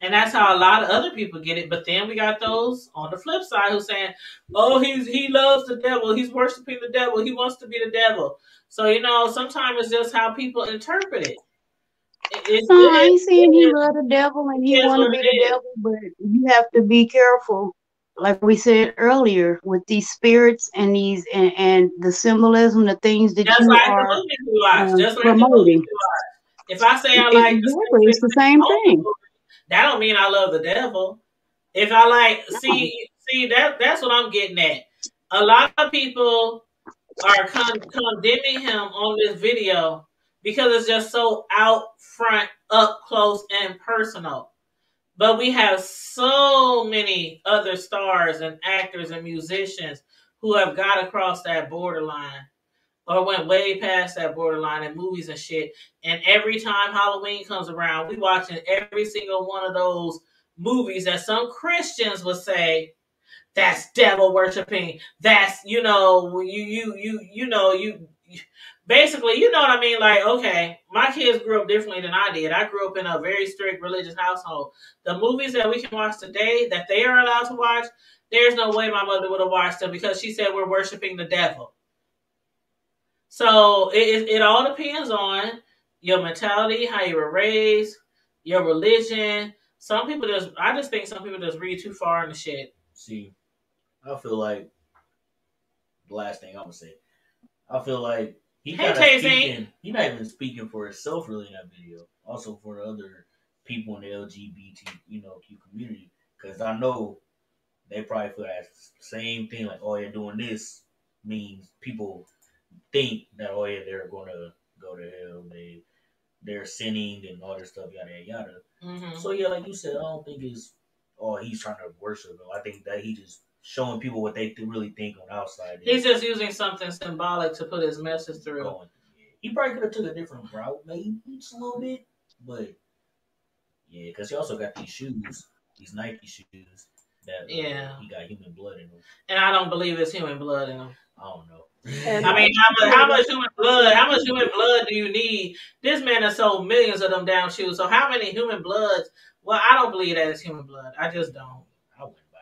And that's how a lot of other people get it. But then we got those on the flip side who's saying, "Oh, he loves the devil. He's worshiping the devil. He wants to be the devil." So sometimes it's just how people interpret it. I ain't saying he love the devil and he want to be the devil, but you have to be careful, like we said earlier, with these spirits and these and the symbolism, the things that just you like are the movie you watch. Just like promoting. The movie you watch. If I say I like exactly, it's the same thing. That don't mean I love the devil. If I like, see that's what I'm getting at. A lot of people are condemning him on this video because it's just so out front, up close, and personal. But we have so many other stars and actors and musicians who have got across that borderline or went way past that borderline in movies and shit. And every time Halloween comes around, we watching every single one of those movies that some Christians would say that's devil worshiping. That's you basically, you know what I mean? Like, okay, my kids grew up differently than I did. I grew up in a very strict religious household. The movies that we can watch today that they are allowed to watch, there's no way my mother would have watched them because she said we're worshiping the devil. So it all depends on your mentality, how you were raised, your religion. I just think some people just read too far into shit. See, I feel like the last thing I'm gonna say, I feel like he's not even speaking for himself really in that video. Also for the other people in the LGBT, Q community, because I know they probably feel that same thing. Like, oh, you're doing this means people think that oh yeah they're gonna go to hell. They're sinning and all this stuff, yada yada. Mm-hmm. So yeah, like you said, I don't think it's he's trying to worship him. I think that he just showing people what they really think on the outside. He's just using something symbolic to put his message through. He probably could have took a different route, maybe just a little bit, but yeah, because he also got these shoes, these Nike shoes that he got human blood in them, and I don't believe it's human blood in them. I don't know. I mean, how much human blood? How much human blood do you need? This man has sold millions of them damn shoes. So how many human bloods? Well, I don't believe that it's human blood. I just don't. I wouldn't buy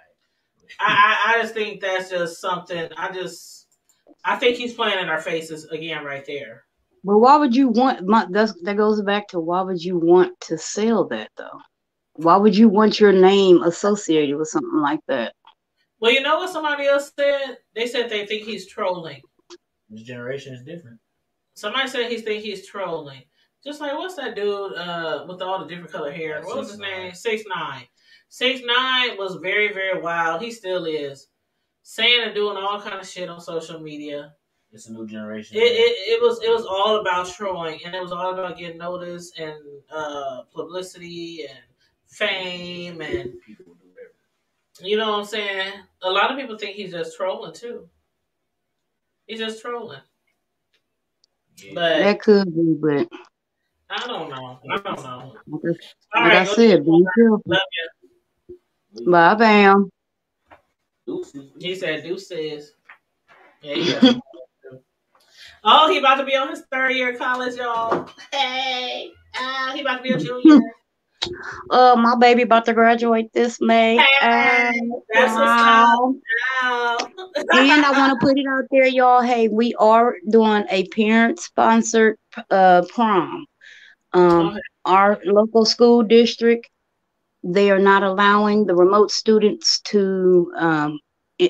it. I just think that's just something. I think he's playing in our faces again right there. But why would you want? That goes back to why would you want to sell that though? Why would you want your name associated with something like that? Well, you know what somebody else said? They said they think he's trolling. This generation is different. Somebody said he's trolling. Just like, what's that dude with all the different color hair? What was his name? 6ix9ine. 6ix9ine was very, very wild. He still is. Saying and doing all kind of shit on social media. It's a new generation. It was all about trolling, and it was all about getting noticed and publicity and fame and people do whatever. You know what I'm saying? A lot of people think he's just trolling too. He's just trolling. Yeah. But That could be, but I don't know. I don't know. like I, All like I right, go ahead. said, be careful. Love We Bye, bam. deuces. you. He said deuces. Yeah, he got some. Oh, he about to be on his third year of college, y'all. Hey, he about to be a junior. My baby about to graduate this May. Hey, that's what's up. Wow. Wow. And I want to put it out there, y'all. Hey, we are doing a parent sponsored prom. Okay. Our local school district, they are not allowing the remote students to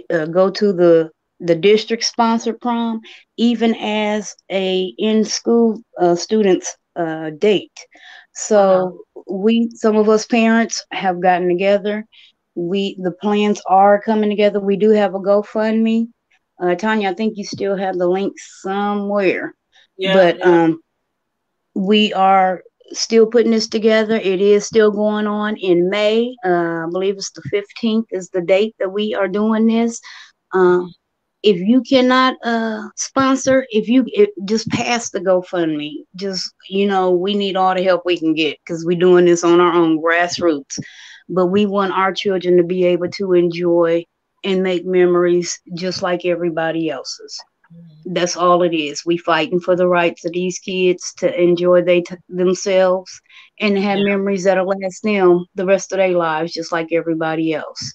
go to the district sponsored prom, even as a in school students date. Uh-huh. So some of us parents have gotten together. The plans are coming together. We do have a GoFundMe. Tanya, I think you still have the link somewhere, Yep, but yep. we are still putting this together. It is still going on in May. I believe it's the 15th is the date that we are doing this. Uh, Mhm. if you cannot sponsor, just pass the GoFundMe. Just, we need all the help we can get because we're doing this on our own grassroots. But we want our children to be able to enjoy and make memories just like everybody else's. Mhm. That's all it is. We fighting for the rights of these kids to enjoy themselves and to have Yeah, memories that'll last them the rest of their lives, just like everybody else.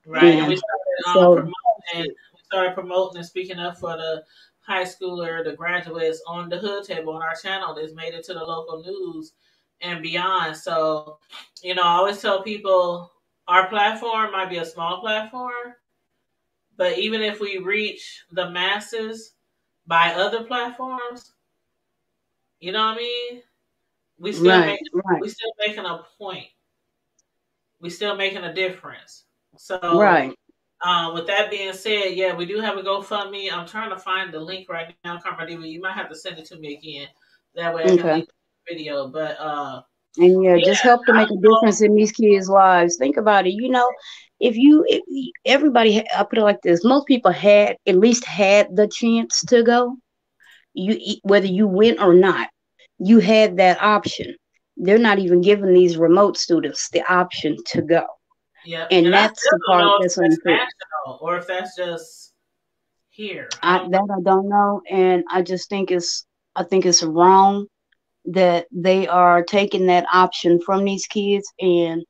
right. And we And started so, promoting. We started promoting and speaking up for the high schooler, the graduates on the Hood Table on our channel. That's made it to the local news and beyond. So, I always tell people our platform might be a small platform, but even if we reach the masses by other platforms, you know what I mean? We still right, make right, we still making a point. We still making a difference. So, right. with that being said, yeah, we do have a GoFundMe. I'm trying to find the link right now, Carmody. You might have to send it to me again. That way I can Okay. link the video. But And yeah, yeah, just help to make a difference in these kids' lives. Think about it. If everybody, I put it like this: most people had at least had the chance to go. Whether you went or not, you had that option. They're not even giving these remote students the option to go, yeah, and and I that's still the don't part know if that's that's unfair. national or if that's just here. I don't know. I don't know, and I think it's wrong that they are taking that option from these kids. And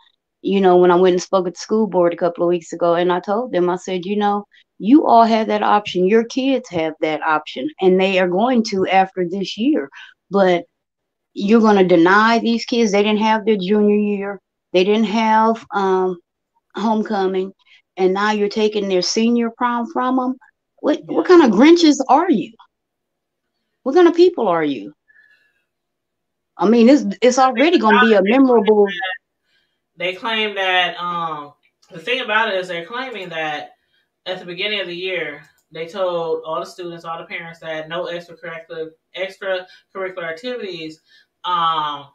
when I went and spoke at the school board a couple of weeks ago, and I told them, I said, you all have that option. Your kids have that option, and they are going to after this year. But you're going to deny these kids. They didn't have their junior year. They didn't have homecoming, and now you're taking their senior prom from them. What Yeah, kind of Grinches are you? What kind of people are you? I mean, it's the thing already going to about be a memorable. they claim that the thing about it is they're claiming that at the beginning of the year, they told all the students, all the parents that no extracurricular activities. Um,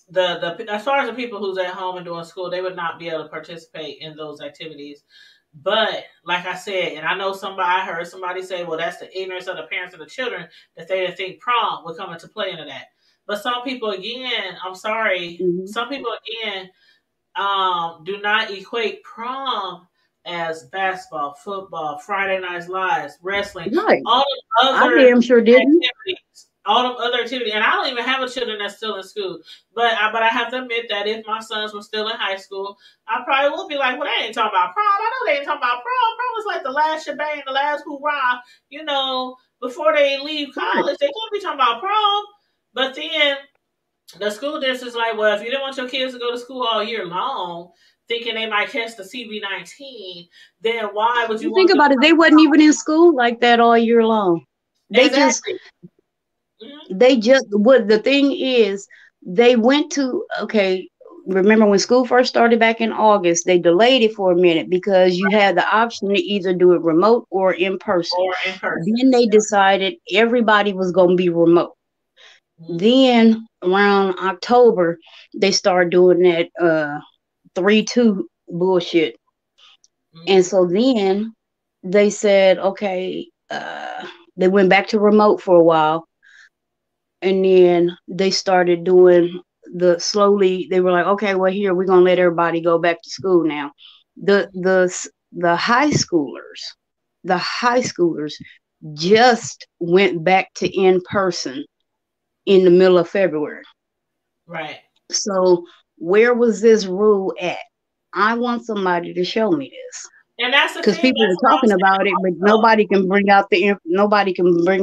the as far as the people who's at home and doing school, they would not be able to participate in those activities. But like I said, and I know I heard somebody say, well, that's the ignorance of the parents and the children that they didn't think prom would come into play into that. But some people again, I'm sorry, Mhm. some people again do not equate prom as basketball, football, Friday Night Lights, wrestling, Right. all the I other damn sure didn't. activities. All the other activities, and I don't even have a children that's still in school. But I have to admit that if my sons were still in high school, I probably would be like, well, they ain't talking about prom. I know they ain't talking about prom. Prom is like the last shebang, the last hoorah. Before they leave Right. college, they can't be talking about prom. But then the school district's like, well, if you didn't want your kids to go to school all year long, thinking they might catch the CV-19, then why would you You think want them to about it, they wasn't even in school like that all year long. come? They just, Exactly. Mhm. what the thing is, they went to, okay, remember when school first started back in August, they delayed it for a minute because you had the option to either do it remote or in person. Or in person. Then they decided everybody was going to be remote. Mhm. Then around October, they started doing that 3-2 bullshit. And Mm-hmm. so then they said, okay, they went back to remote for a while, and then they started doing the slowly. They were like, okay, well, here we're gonna let everybody go back to school now. The the high schoolers just went back to in person in the middle of February. Right. So where was this rule at? I want somebody to show me this, And that's the because thing. people That's are what I'm talking saying about it, but also. nobody can bring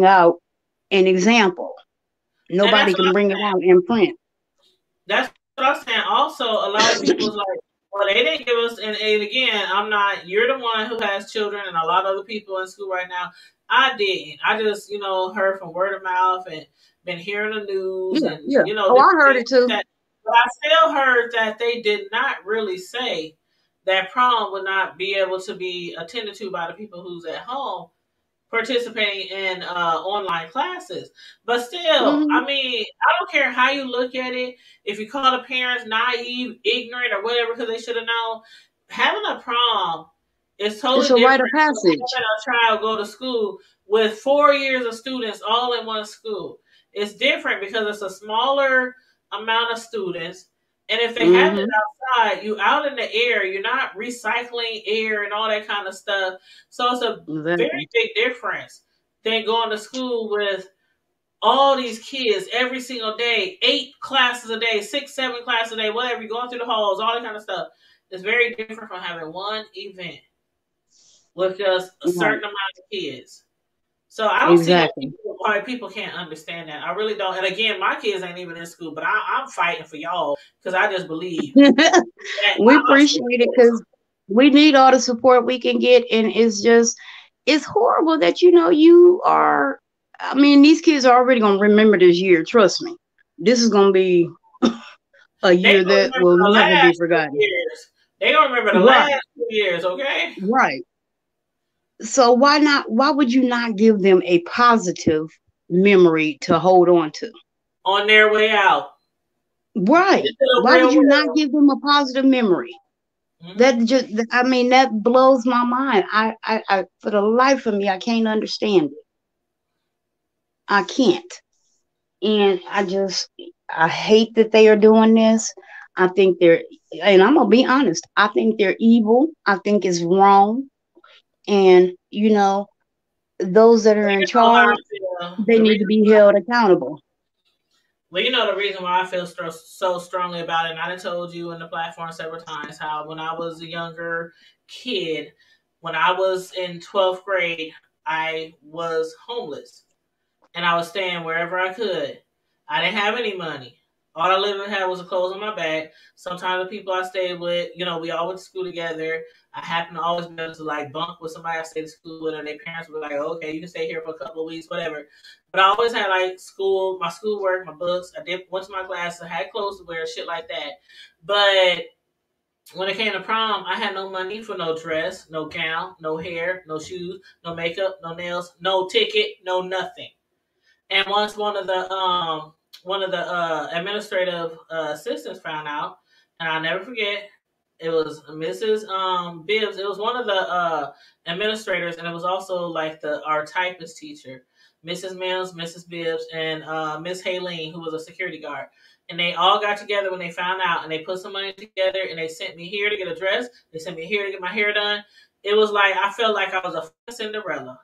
out an example. And that's Nobody what can bring it out in print. that's what I'm saying. Also, a lot of people is like, well, they didn't give us. And again, I'm not. You're the one who has children, and a lot of other people in school right now. I didn't. I just, heard from word of mouth and been hearing the news Yeah, and yeah. Oh, I different heard things it like too. that. But I still heard that they did not really say that prom would not be able to be attended to by the people who's at home participating in online classes. But still, Hmm. I mean, I don't care how you look at it. If you call the parents naive, ignorant, or whatever, because they should have known, having a prom is It's totally a rite of different from passage. having a child go to school with 4 years of students all in one school. It's different because it's a smaller amount of students. And if they have it Hmm. outside, you out in the air, you're not recycling air and all that kind of stuff. So it's a very Exactly. big difference than going to school with all these kids every single day, 8 classes a day, 6, 7 classes a day, whatever, you're going through the halls, all that kind of stuff. It's very different from having one event with just a Right. certain amount of kids. So I don't see Exactly. why people can't understand that. I really don't. And again, my kids ain't even in school, but I'm fighting for y'all because I just believe that We my school appreciate it kids. because we need all the support we can get, and it's horrible that you are. I mean, these kids are already gonna remember this year. Trust me, this is gonna be a They year gonna that remember will the never be last two forgotten. years. They gonna remember the Right, last 2 years, okay? right. So why not? Why would you not give them a positive memory to hold on to? On their way out Right. into the Why would real you not world. give them a positive memory? Hmm. That just, I mean, that blows my mind. For the life of me, I can't understand it. I can't. And I hate that they are doing this. I think and I'm going to be honest, I think they're evil. I think it's wrong. And, those that are Well, in you know how charge, I feel. they The need reason to be held accountable. Well, you know the reason why I feel so strongly about it, and I done told you in the platform several times how when I was a younger kid, when I was in 12th grade, I was homeless and I was staying wherever I could. I didn't have any money. All I lived had was the clothes on my back. Sometimes the people I stayed with, we all went to school together. I happened to always be able to like bunk with somebody I stayed to school with, and their parents were like, oh, "Okay, you can stay here for a couple of weeks, whatever." But I always had like my schoolwork, my books. I went to my classes, I had clothes to wear, shit like that. But when it came to prom, I had no money for no dress, no gown, no hair, no shoes, no makeup, no nails, no ticket, no nothing. And once one of the administrative assistants found out, and I'll never forget, it was Mrs. Bibbs. It was one of the administrators, and it was also like our typist teacher, Mrs. Mills, Mrs. Bibbs, and Miss Haleen, who was a security guard. And they all got together when they found out, and they put some money together, and they sent me here to get a dress. They sent me here to get my hair done. It was like I felt like I was a Cinderella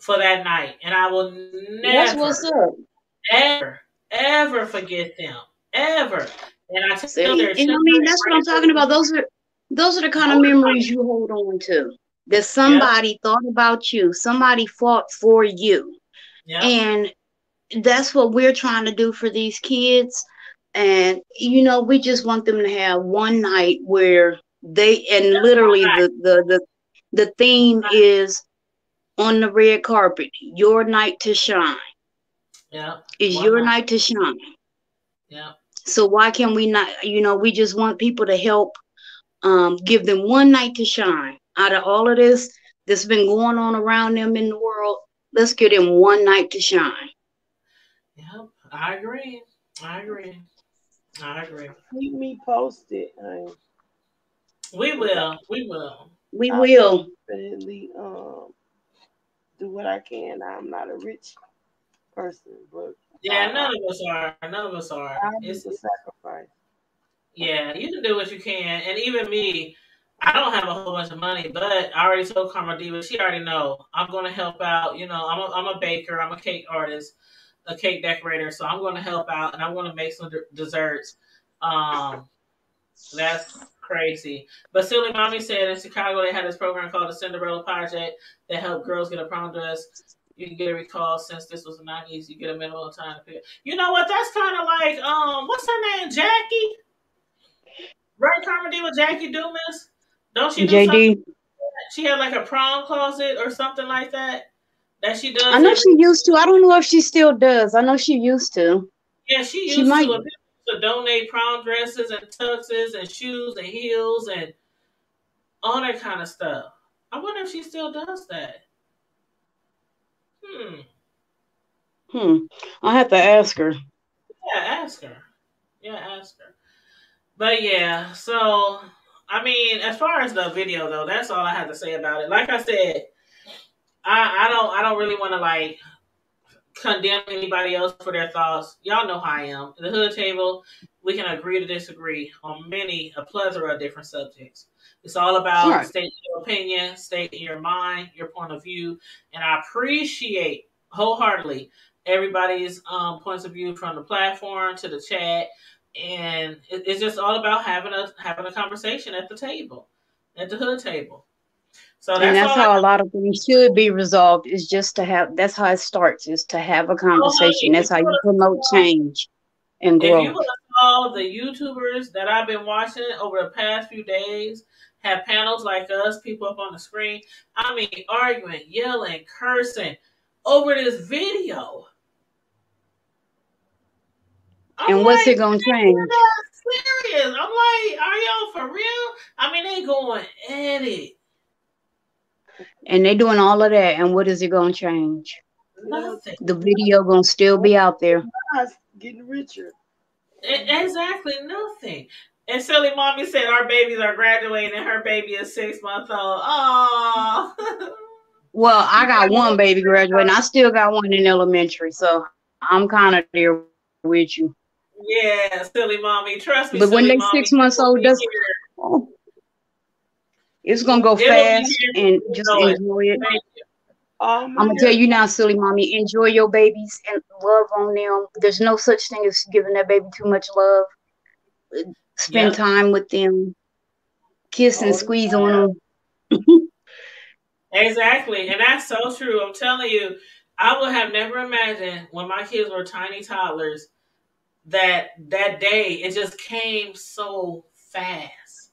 for that night, and I will That's never, what's up. ever, ever forget them, ever. And I tell See, their and I children mean, and that's what I'm talking about. Those are the kind of memories you hold on to. That yep, somebody thought about you, somebody fought for you. yep, And that's what we're trying to do for these kids. And we just want them to have one night where and literally the theme is on the red carpet, your night to shine. yep, Is one your night, night to shine. yep. So why can we not, we just want people to help, give them one night to shine out of all of this that's been going on around them in the world. Let's give them one night to shine. Yep, I agree. I agree. I agree. Keep me posted. Honey. We But will. We will. We I'll will. definitely do what I can. I'm not a rich person, but Yeah, I, none of us are. None of us are. I do the sacrifice. Yeah, you can do what you can. And even me, I don't have a whole bunch of money, but I already told Karma Diva, she already know I'm going to help out. You know, I'm a baker, I'm a cake artist, a cake decorator, so I'm going to help out and I'm going to make some desserts. Um, that's crazy. But Silly Mommy said in Chicago they had this program called the Cinderella Project that helped girls get a prom dress. You can get a recall since this was the 90s. You get a minimum time to pick. You know what? That's kind of like what's her name? Jackie. Right, Carmody with Jackie Dumas? Don't she do something? JD. She had like a prom closet or something like that that she I does know every. she used to. I don't know if she still does. I know she used to. Yeah, she She used to. might. And people used to donate prom dresses and tuxes and shoes and heels and all that kind of stuff. I wonder if she still does that. Hmm. Hmm. I'll have to ask her. Yeah, ask her. Yeah, ask her. But yeah, so I mean, as far as the video though, that's all I have to say about it. Like I said, I don't really want to like condemn anybody else for their thoughts. Y'all know how I am. At the hood table, we can agree to disagree on a plethora of different subjects. It's all All about right. stating your opinion, stating your mind, your point of view, and I appreciate wholeheartedly everybody's points of view from the platform to the chat, and it's just all about having a conversation at the table, at the hood table. So And that's that's all I how a lot of things should be resolved. Is just to have. That's how it starts. Is to have a know, conversation. honey. That's how you promote change and If you growth. would have saw the YouTubers that I've been watching over the past few days have panels like us, people up on the screen, I mean, arguing, yelling, cursing over this video. I'm And what's like, it gonna you're change? not serious. I'm like, are y'all for real? I mean, they going at it. And they doing all of that. And what is it gonna change? Well, Nothing. The video gonna still be out there. Nas getting richer. Exactly nothing. And Silly Mommy said our babies are graduating and her baby is 6 months old. Oh. Well, I got one baby graduating. I still got one in elementary, so I'm kind of there with you. Yeah, Silly Mommy. Trust me, But when Silly they Mommy. 6 months It will old, be that's here. oh, it's gonna go It will be fast, here. and You just know it. enjoy it. Thank you. All I'm my gonna tell young you now, silly mommy, enjoy your babies and love on them. There's no such thing as giving that baby too much love. Spend Yep. time with them, kiss and all the squeeze on Yep. them. Exactly. And that's so true. I'm telling you, I would have never imagined when my kids were tiny toddlers that day it just came so fast.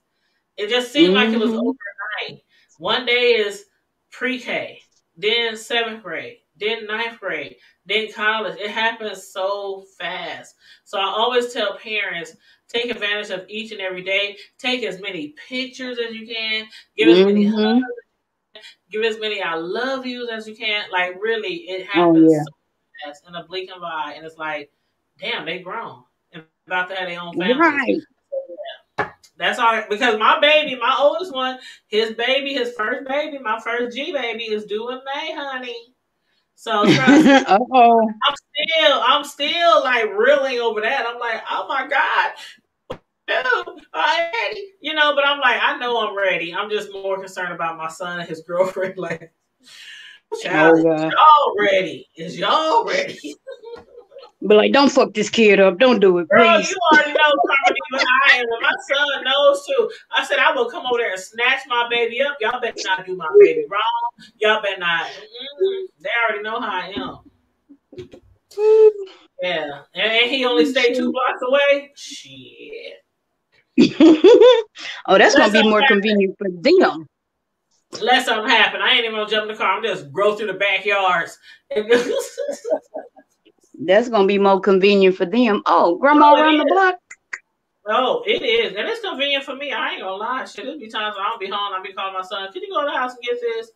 It just seemed like it was Hmm. overnight. One day is pre-K, then seventh grade, then ninth grade, then college. It happens so fast. So I always tell parents, take advantage of each and every day. Take as many pictures as you can. Give as many hugs. Hmm. Give as many I love yous as you can. Like really, it Oh happens yeah. so fast in a blink of an eye. And it's like, damn, they grown and about to have their own families. Right. That's all right. Because my baby, my oldest one, his baby, his first baby, my first G baby is due in May, honey. So trust me. Uh-oh. I'm still like reeling over that. I'm like, oh my God, no, already. But I'm like, I know I'm ready. I'm just more concerned about my son and his girlfriend. Like, child, Oh is God. y'all ready? Is y'all ready? But like, don't fuck this kid up. Don't do it, Girl, you please. already know Carmody how I am. When my son knows too, I said I will come over there and snatch my baby up. Y'all better not do my baby wrong. Y'all better not. They already know how I am. Yeah, and he only stayed 2 blocks away. Shit. Oh, that's Let gonna be something more happen. convenient for them. Let something happen. I ain't even gonna jump in the car. I'm just grow through the backyards. That's gonna be more convenient for them. Oh, grandma Oh, it around the is. block. Oh, it is. And it's convenient for me. I ain't gonna lie. Shit, there'll be times when I don't be home. I'll be calling my son. Could you go to the house and get this?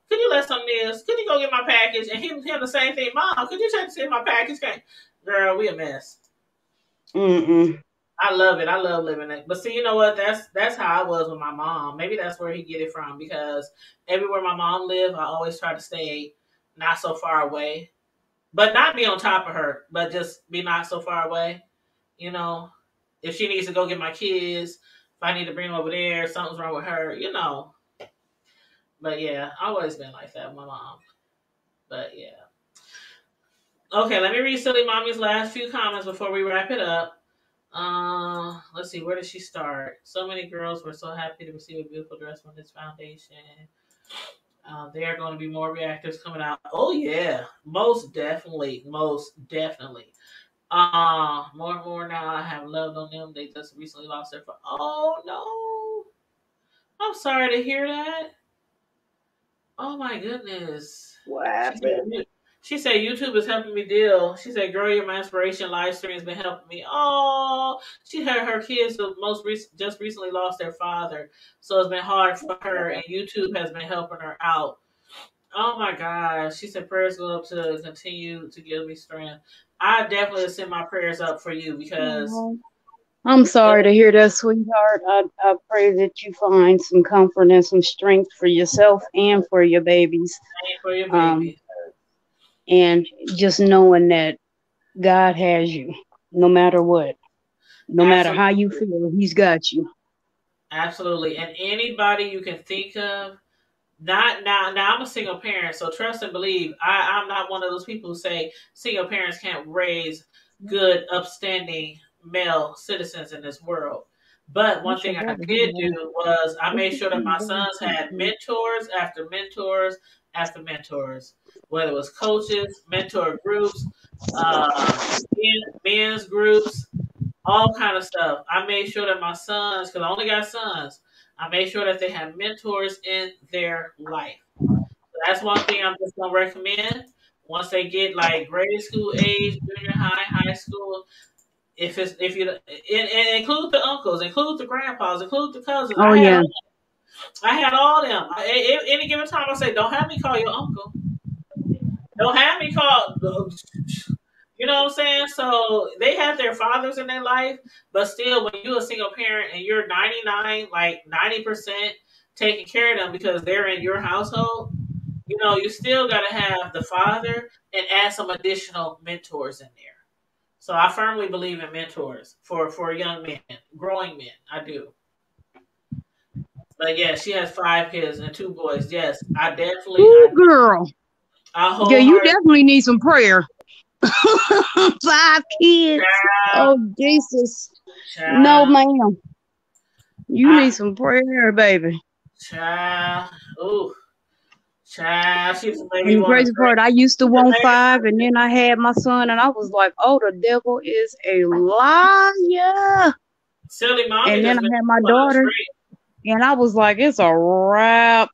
Could you let some of this? Could you go get my package? And him the same thing. Mom, could you check to see if my package came? Girl, we a mess. Mm-mm. I love it. I love living it. But see, you know what? That's how I was with my mom. Maybe that's where he get it from because everywhere my mom lived, I always try to stay not so far away, but not be on top of her, but just be not so far away. You know, if she needs to go get my kids, if I need to bring them over there, something's wrong with her. You know. But yeah, I've always been like that with my mom. But yeah. Okay, let me read Silly Mommy's last few comments before we wrap it up. Let's see, where did she start? So many girls were so happy to receive a beautiful dress from this foundation. There are going to be more reactors coming out. Oh yeah, most definitely, most definitely. More and more now. I have loved on them. They just recently lost their. Oh no, I'm sorry to hear that. Oh my goodness. What She said, happened? she said YouTube is helping me deal. She said, "Girl, you're my inspiration. Live stream has been helping me." Oh, she had her kids just recently lost their father, so it's been hard for her, and YouTube has been helping her out. Oh my gosh, she said prayers go up to continue to give me strength. I definitely send my prayers up for you because Oh, I'm sorry to hear that, sweetheart. I pray that you find some comfort and some strength for yourself and for your babies. for your Um, baby. and just knowing that God has you, no matter what, no matter how you Absolutely, feel, He's got you. absolutely, and anybody you can think of. Not now. Now I'm a single parent, so trust and believe. I'm not one of those people who say single parents can't raise good, upstanding male citizens in this world. But one What's your thing I brother? did do was I What's made your sure that my brother? sons had mentors after mentors after mentors, whether it was coaches, mentor groups, men's groups, all kind of stuff. I made sure that my sons, because I only got sons, I made sure that they had mentors in their life. So that's one thing I'm just gonna recommend. Once they get like grade school age, junior high, high school, if you and include the uncles, include the grandpas, include the cousins. Oh yeah. I had all them. Any given time, I say, don't have me call your uncle. Don't have me call. You know what I'm saying? So they have their fathers in their life, but still, when you're a single parent and you're 99, like 90% taking care of them because they're in your household, you know, you still got to have the father and add some additional mentors in there. So I firmly believe in mentors for young men, growing men. I do. But yeah, she has 5 kids and 2 boys. Yes, Ooh, girl. I Yeah, you wholeheartedly. definitely need some prayer. 5 kids. Child, Oh Jesus. No, child, ma'am. You need I, some prayer, baby. child, ooh, child. She just made me And the want to crazy drink. part, I used to She just want made me 5, want and to then I had my son, and I was like, "Oh, the devil is a liar." Silly mommy And then just I made had me my want to daughter, drink. and I was like, "It's a wrap."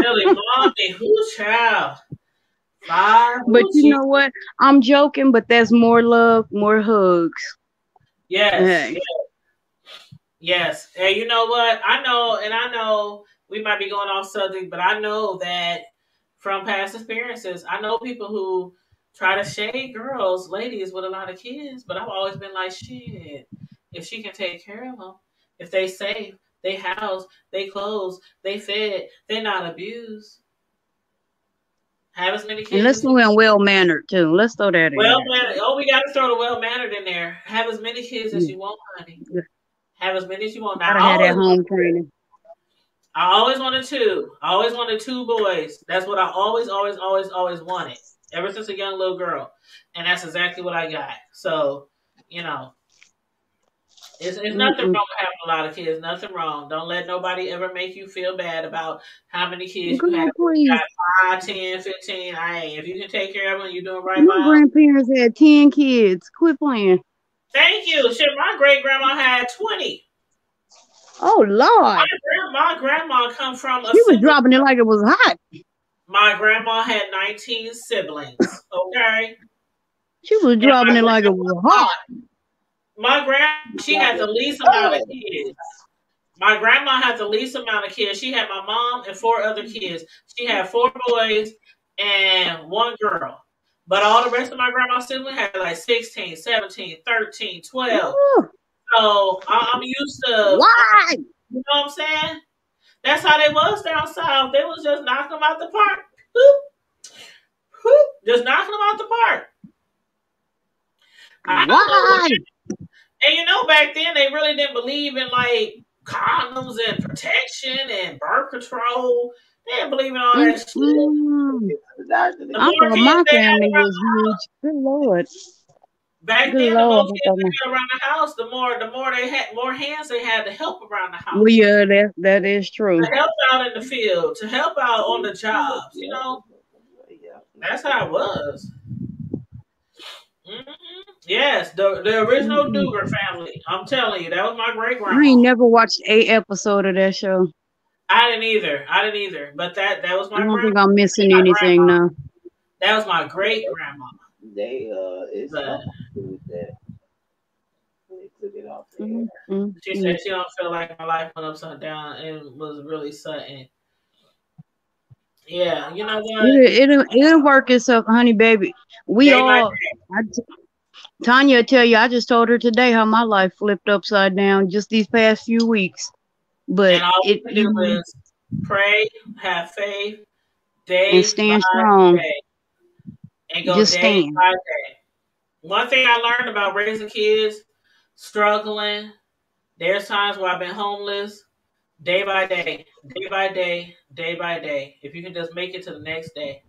Silly mommy, who child? Five, But who you Jesus? know what? I'm joking, but that's more love, more hugs. Yes, Hey, yes. And you know what? I know we might be going off subject, but I know that from past experiences, I know people who try to shade girls, ladies with a lot of kids, but I've always been like, shit, if she can take care of them, if they safe, they house, they clothes, they fed, they're not abused, have as many and kids let's as you throw in well mannered too. Let's throw that in well there mannered. too. Oh, we got to throw the well mannered in there. Have as many kids as Yeah, you want, honey. yeah. Have as many as you want. Now, Gotta have that home training. I always wanted two. I always wanted 2 boys. That's what I always wanted. Ever since a young little girl. And that's exactly what I got. So, you know, it's nothing Mm-mm. wrong with having a lot of kids. Nothing wrong. Don't let nobody ever make you feel bad about how many kids you have. Girl, You please. got 5, 10, 15. If you can take care of them, you're doing right My by them. grandparents had 10 kids. Quit playing. Thank you. Shit, my great grandma had 20. Oh Lord. My grandma come from a She was single. dropping it like it was hot. My grandma had 19 siblings. Okay. She was And dropping it like it was hot. my grandma, she had the least amount of Oh. kids. My grandma had the least amount of kids. She had my mom and 4 other kids. She had 4 boys and 1 girl. But all the rest of my grandma's siblings had like 16, 17, 13, 12. Ooh, So I'm used to, why? you know what I'm saying? That's how they was down south. They was just knocking them out the park. Whoop, whoop, just knocking them out the park. I don't know what. Why? And you know, back then they really didn't believe in like condoms and protection and birth control. They didn't believe in all that shit. Mm-mm. The I more thought kids my they had family around was huge. Good Lord. back Good then, the more Lord. I kids thought they had around the house, the more they had more hands they had to help around the well, house, yeah, that is true. to help out in the field, to help out on the jobs. You know, that's how it was. Yes, the original Mm-mm. Duger family. I'm telling you, that was my great I ain't grandma. never watched a episode of that show. I didn't either. I didn't either. But that was I my don't grandma. think I'm missing My anything grandma. now. That was my great grandma. They it's But something to do with that. They took it off the air. she Mm-mm. said she don't feel like my life went upside down and was really sudden. Yeah, you know what? It'll work itself, honey, baby. We Day by all. Tanya will tell you. I just told her today how my life flipped upside down just these past few weeks. and But all it, we can do is pray, have faith, and day by stand strong. day, and go Just day stand. by day. One thing I learned about raising kids, struggling. There's times where I've been homeless. Day by day, day by day, day by day. If you can just make it to the next day,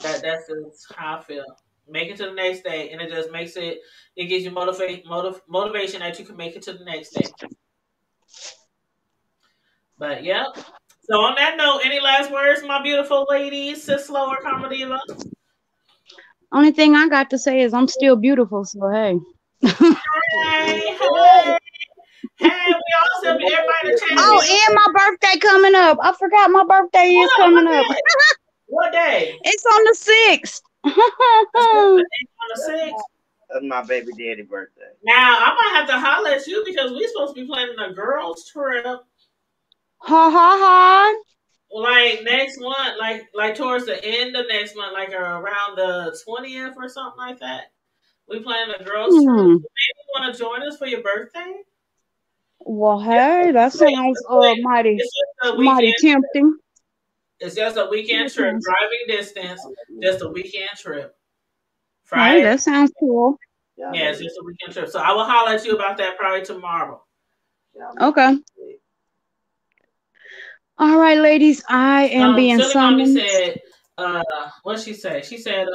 that's just how I feel. Make it to the next day, and it just makes it. It gives you motivation that you can make it to the next day. But yep. So on that note, any last words, my beautiful ladies, Sislo or Comediva? Only thing I got to say is I'm still beautiful. So hey. Hey, hey, hey! We also everybody in the chat Oh, beautiful. and my birthday coming up. I forgot my birthday is What? coming What up. day? What day? It's on the 6th. The 6th. That's my baby daddy birthday. Now I might have to holler at you because we're supposed to be planning a girls trip Ha ha ha. like next month, like towards the end of next month, like around the 20th or something like that. We planning a girls trip. Hmm. Maybe you want to join us for your birthday? Well, hey, that sounds mighty It's just a mighty weekend. tempting. It's just a weekend That trip, sounds, driving distance. Just a weekend trip. hey, Friday. that sounds cool. Yeah, it's just a weekend trip. So I will holler at you about that probably tomorrow. Okay. All right, ladies. I am being Silly Mommy summoned. said, what'd she say? She said,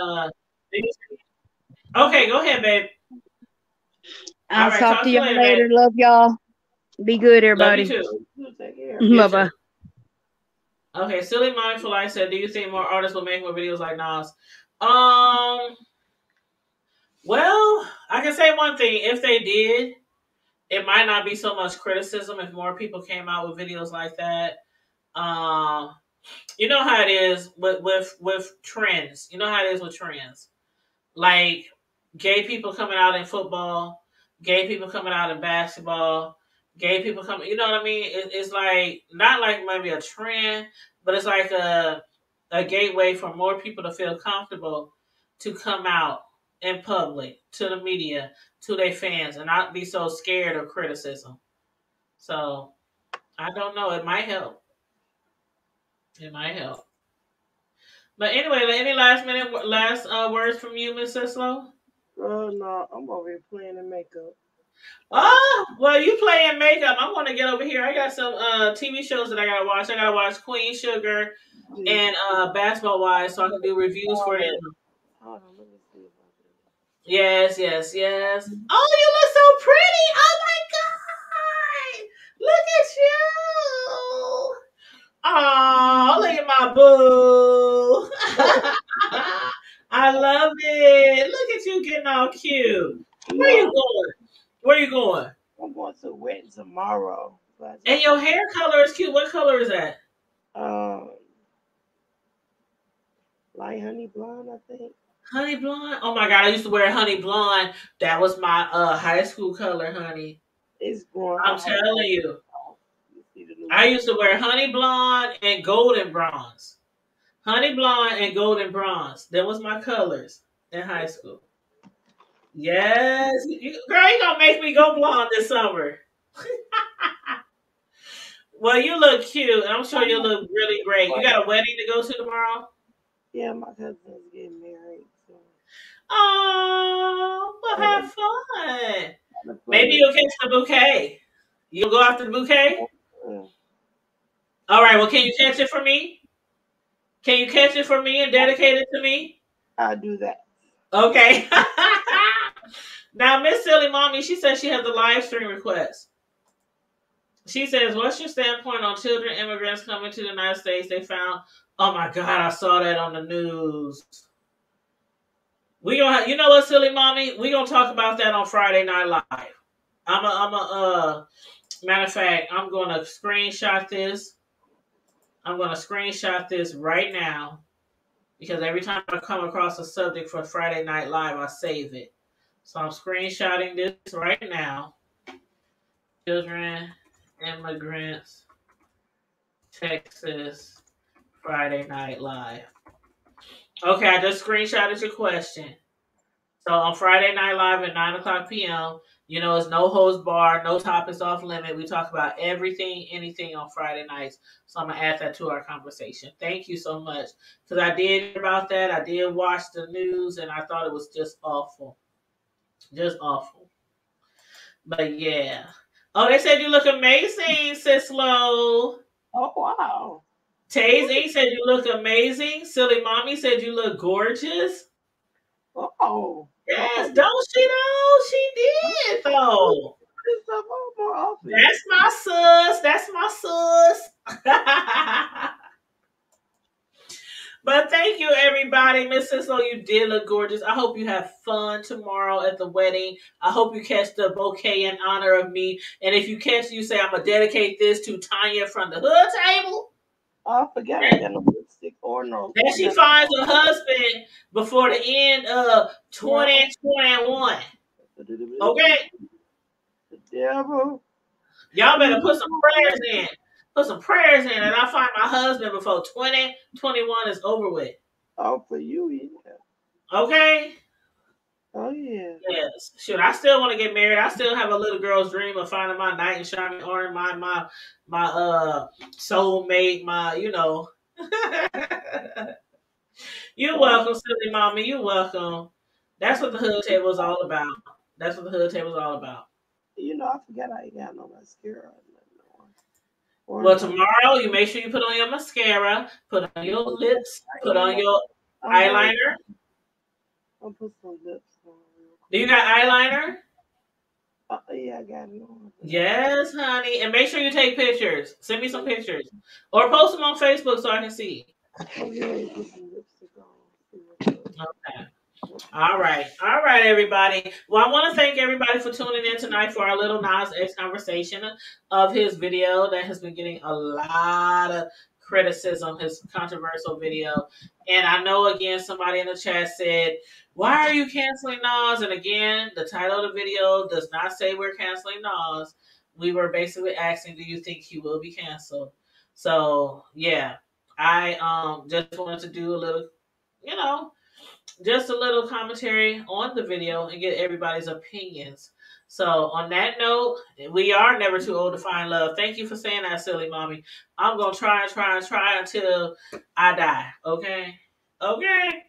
okay, go ahead, babe. All I'll right, talk talk to to you y'all later, babe. later. Love y'all. Be good, Love you everybody. too. Take care. You Bye bye. too. Okay, Silly Mommy for Life said, do you think more artists will make more videos like Nas? Well, I can say one thing. If they did, it might not be so much criticism if more people came out with videos like that. You know how it is with trends. You know how it is with trends. Like gay people coming out in football, gay people coming out in basketball, gay people coming. You know what I mean? It's like not like maybe a trend, but it's like a gateway for more people to feel comfortable to come out in public to the media, to their fans, and not be so scared of criticism. So I don't know. It might help. It might help. But anyway, any last words from you, Miss Sislo? No, I'm over here playing in makeup. Oh, well, you playing makeup. I'm gonna get over here. I got some TV shows that I gotta watch. I gotta watch Queen Sugar and Basketball Wives so I can do reviews for them. Hold on, let me see if I can. Yes, yes, yes. Oh, you look so pretty. Oh my god. Look at you. Oh, look at my boo. I love it. Look at you getting all cute. Where you going? Where you going? I'm going to wedding tomorrow. And your hair color is cute. What color is that? Um, light honey blonde, I think. Honey blonde. Oh my god, I used to wear honey blonde. That was my high school color, honey. It's going. I'm telling you. You see the new I used to wear honey blonde and golden bronze. Honey blonde and golden bronze. That was my colors in high school. Yes, girl, you gonna make me go blonde this summer. Well, you look cute, and I'm sure you look really great. You got a wedding to go to tomorrow? Yeah, my cousin's getting married. So. Oh, well, have fun. Maybe Funny. you'll catch the bouquet. You'll go after the bouquet? Yeah, All right, well, can you catch it for me? Can you catch it for me and dedicate it to me? I'll do that. Okay. Now, Miss Silly Mommy, she says she has a live stream request. She says, what's your standpoint on children immigrants coming to the United States? They found, oh my God, I saw that on the news. We gonna, you know what, Silly Mommy? We gonna talk about that on Friday Night Live. Matter of fact, I'm gonna screenshot this. I'm gonna screenshot this right now because every time I come across a subject for Friday Night Live, I save it. So I'm screenshotting this right now. Children, immigrants, Texas, Friday Night Live. Okay, I just screenshotted your question. So on Friday Night Live at 9 o'clock p.m., you know, it's no host bar, no topics off limit. We talk about everything, anything on Friday nights. So I'm going to add that to our conversation. Thank you so much. Because I did hear about that. I did watch the news, and I thought it was just awful. Just awful. But yeah. Oh, they said you look amazing, Sislo. Oh, wow. Taze said you look amazing. Silly Mommy said you look gorgeous. Oh. Yes, don't she though? She did though. More often. That's my sus. That's my sus. But thank you, everybody. Miss Sislo, you did look gorgeous. I hope you have fun tomorrow at the wedding. I hope you catch the bouquet in honor of me. And if you catch, you say, I'm going to dedicate this to Tanya from the hood table. I forgot I got no lipstick or no. That she finds a husband before the end of 2021. Okay? The devil. Y'all better put some prayers in. Put some prayers in, and I find my husband before 2021 is over with. Oh, for you, yeah. Okay? Oh, yeah. Yes. Shoot, I still want to get married. I still have a little girl's dream of finding my knight in shining armor, my soulmate, my, you know. You're welcome, Silly Mommy. You're welcome. That's what the hood table is all about. That's what the hood table is all about. You know, I forgot I ain't got no mascara. Well, tomorrow you make sure you put on your mascara, put on your lips, put on your eyeliner. I'll put some lips on. Do you got eyeliner? Yeah, I got it on. Yes, honey. And make sure you take pictures. Send me some pictures. Or post them on Facebook so I can see. Okay. Put some lipstick on. Okay. All right, everybody. Well, I want to thank everybody for tuning in tonight for our Lil Nas X conversation of his video that has been getting a lot of criticism, his controversial video. And I know, again, somebody in the chat said, why are you canceling Nas? And again, the title of the video does not say we're canceling Nas. We were basically asking, do you think he will be canceled? So, yeah, I just wanted to do a little, you know, just a little commentary on the video and get everybody's opinions. So on that note, we are never too old to find love. Thank you for saying that, Silly Mommy. I'm going to try until I die. Okay? Okay?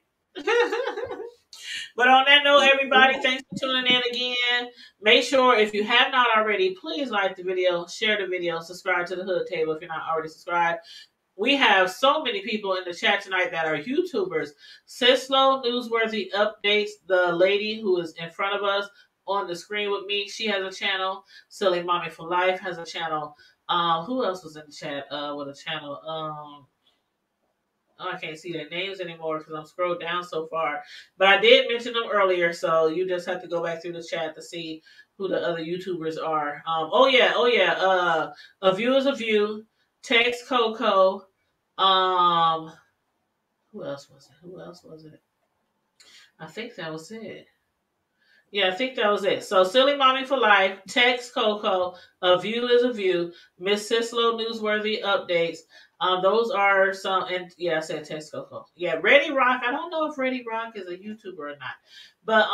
But on that note, everybody, thanks for tuning in again. Make sure, if you have not already, please like the video, share the video, subscribe to the Hood Table if you're not already subscribed. We have so many people in the chat tonight that are YouTubers. Sislo Newsworthy Updates, the lady who is in front of us on the screen with me, she has a channel. Silly Mommy for Life has a channel. Who else was in the chat with a channel? I can't see their names anymore because I'm scrolled down so far. But I did mention them earlier, so you just have to go back through the chat to see who the other YouTubers are. A View is a View, Tex Coco. Who else was it? I think that was it. Yeah, I think that was it. So, Silly Mommy for Life, Tex Coco, A View is a View, Miss Sislo Newsworthy Updates, Those are some, and yeah, I said Texaco. Yeah, Ready Rock. I don't know if Ready Rock is a YouTuber or not, but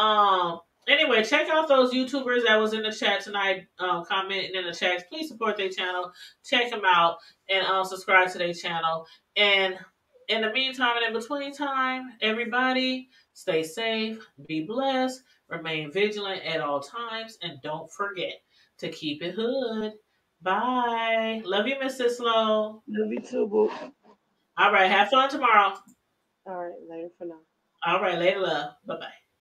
anyway, check out those YouTubers that was in the chat tonight, commenting in the chats. Please support their channel. Check them out and subscribe to their channel. And in the meantime and in between time, everybody stay safe, be blessed, remain vigilant at all times, and don't forget to keep it hood. Bye. Love you, Mrs. Slow. Love you too, boo. All right. Have fun tomorrow. All right, later for now. All right. Later, love. Bye bye.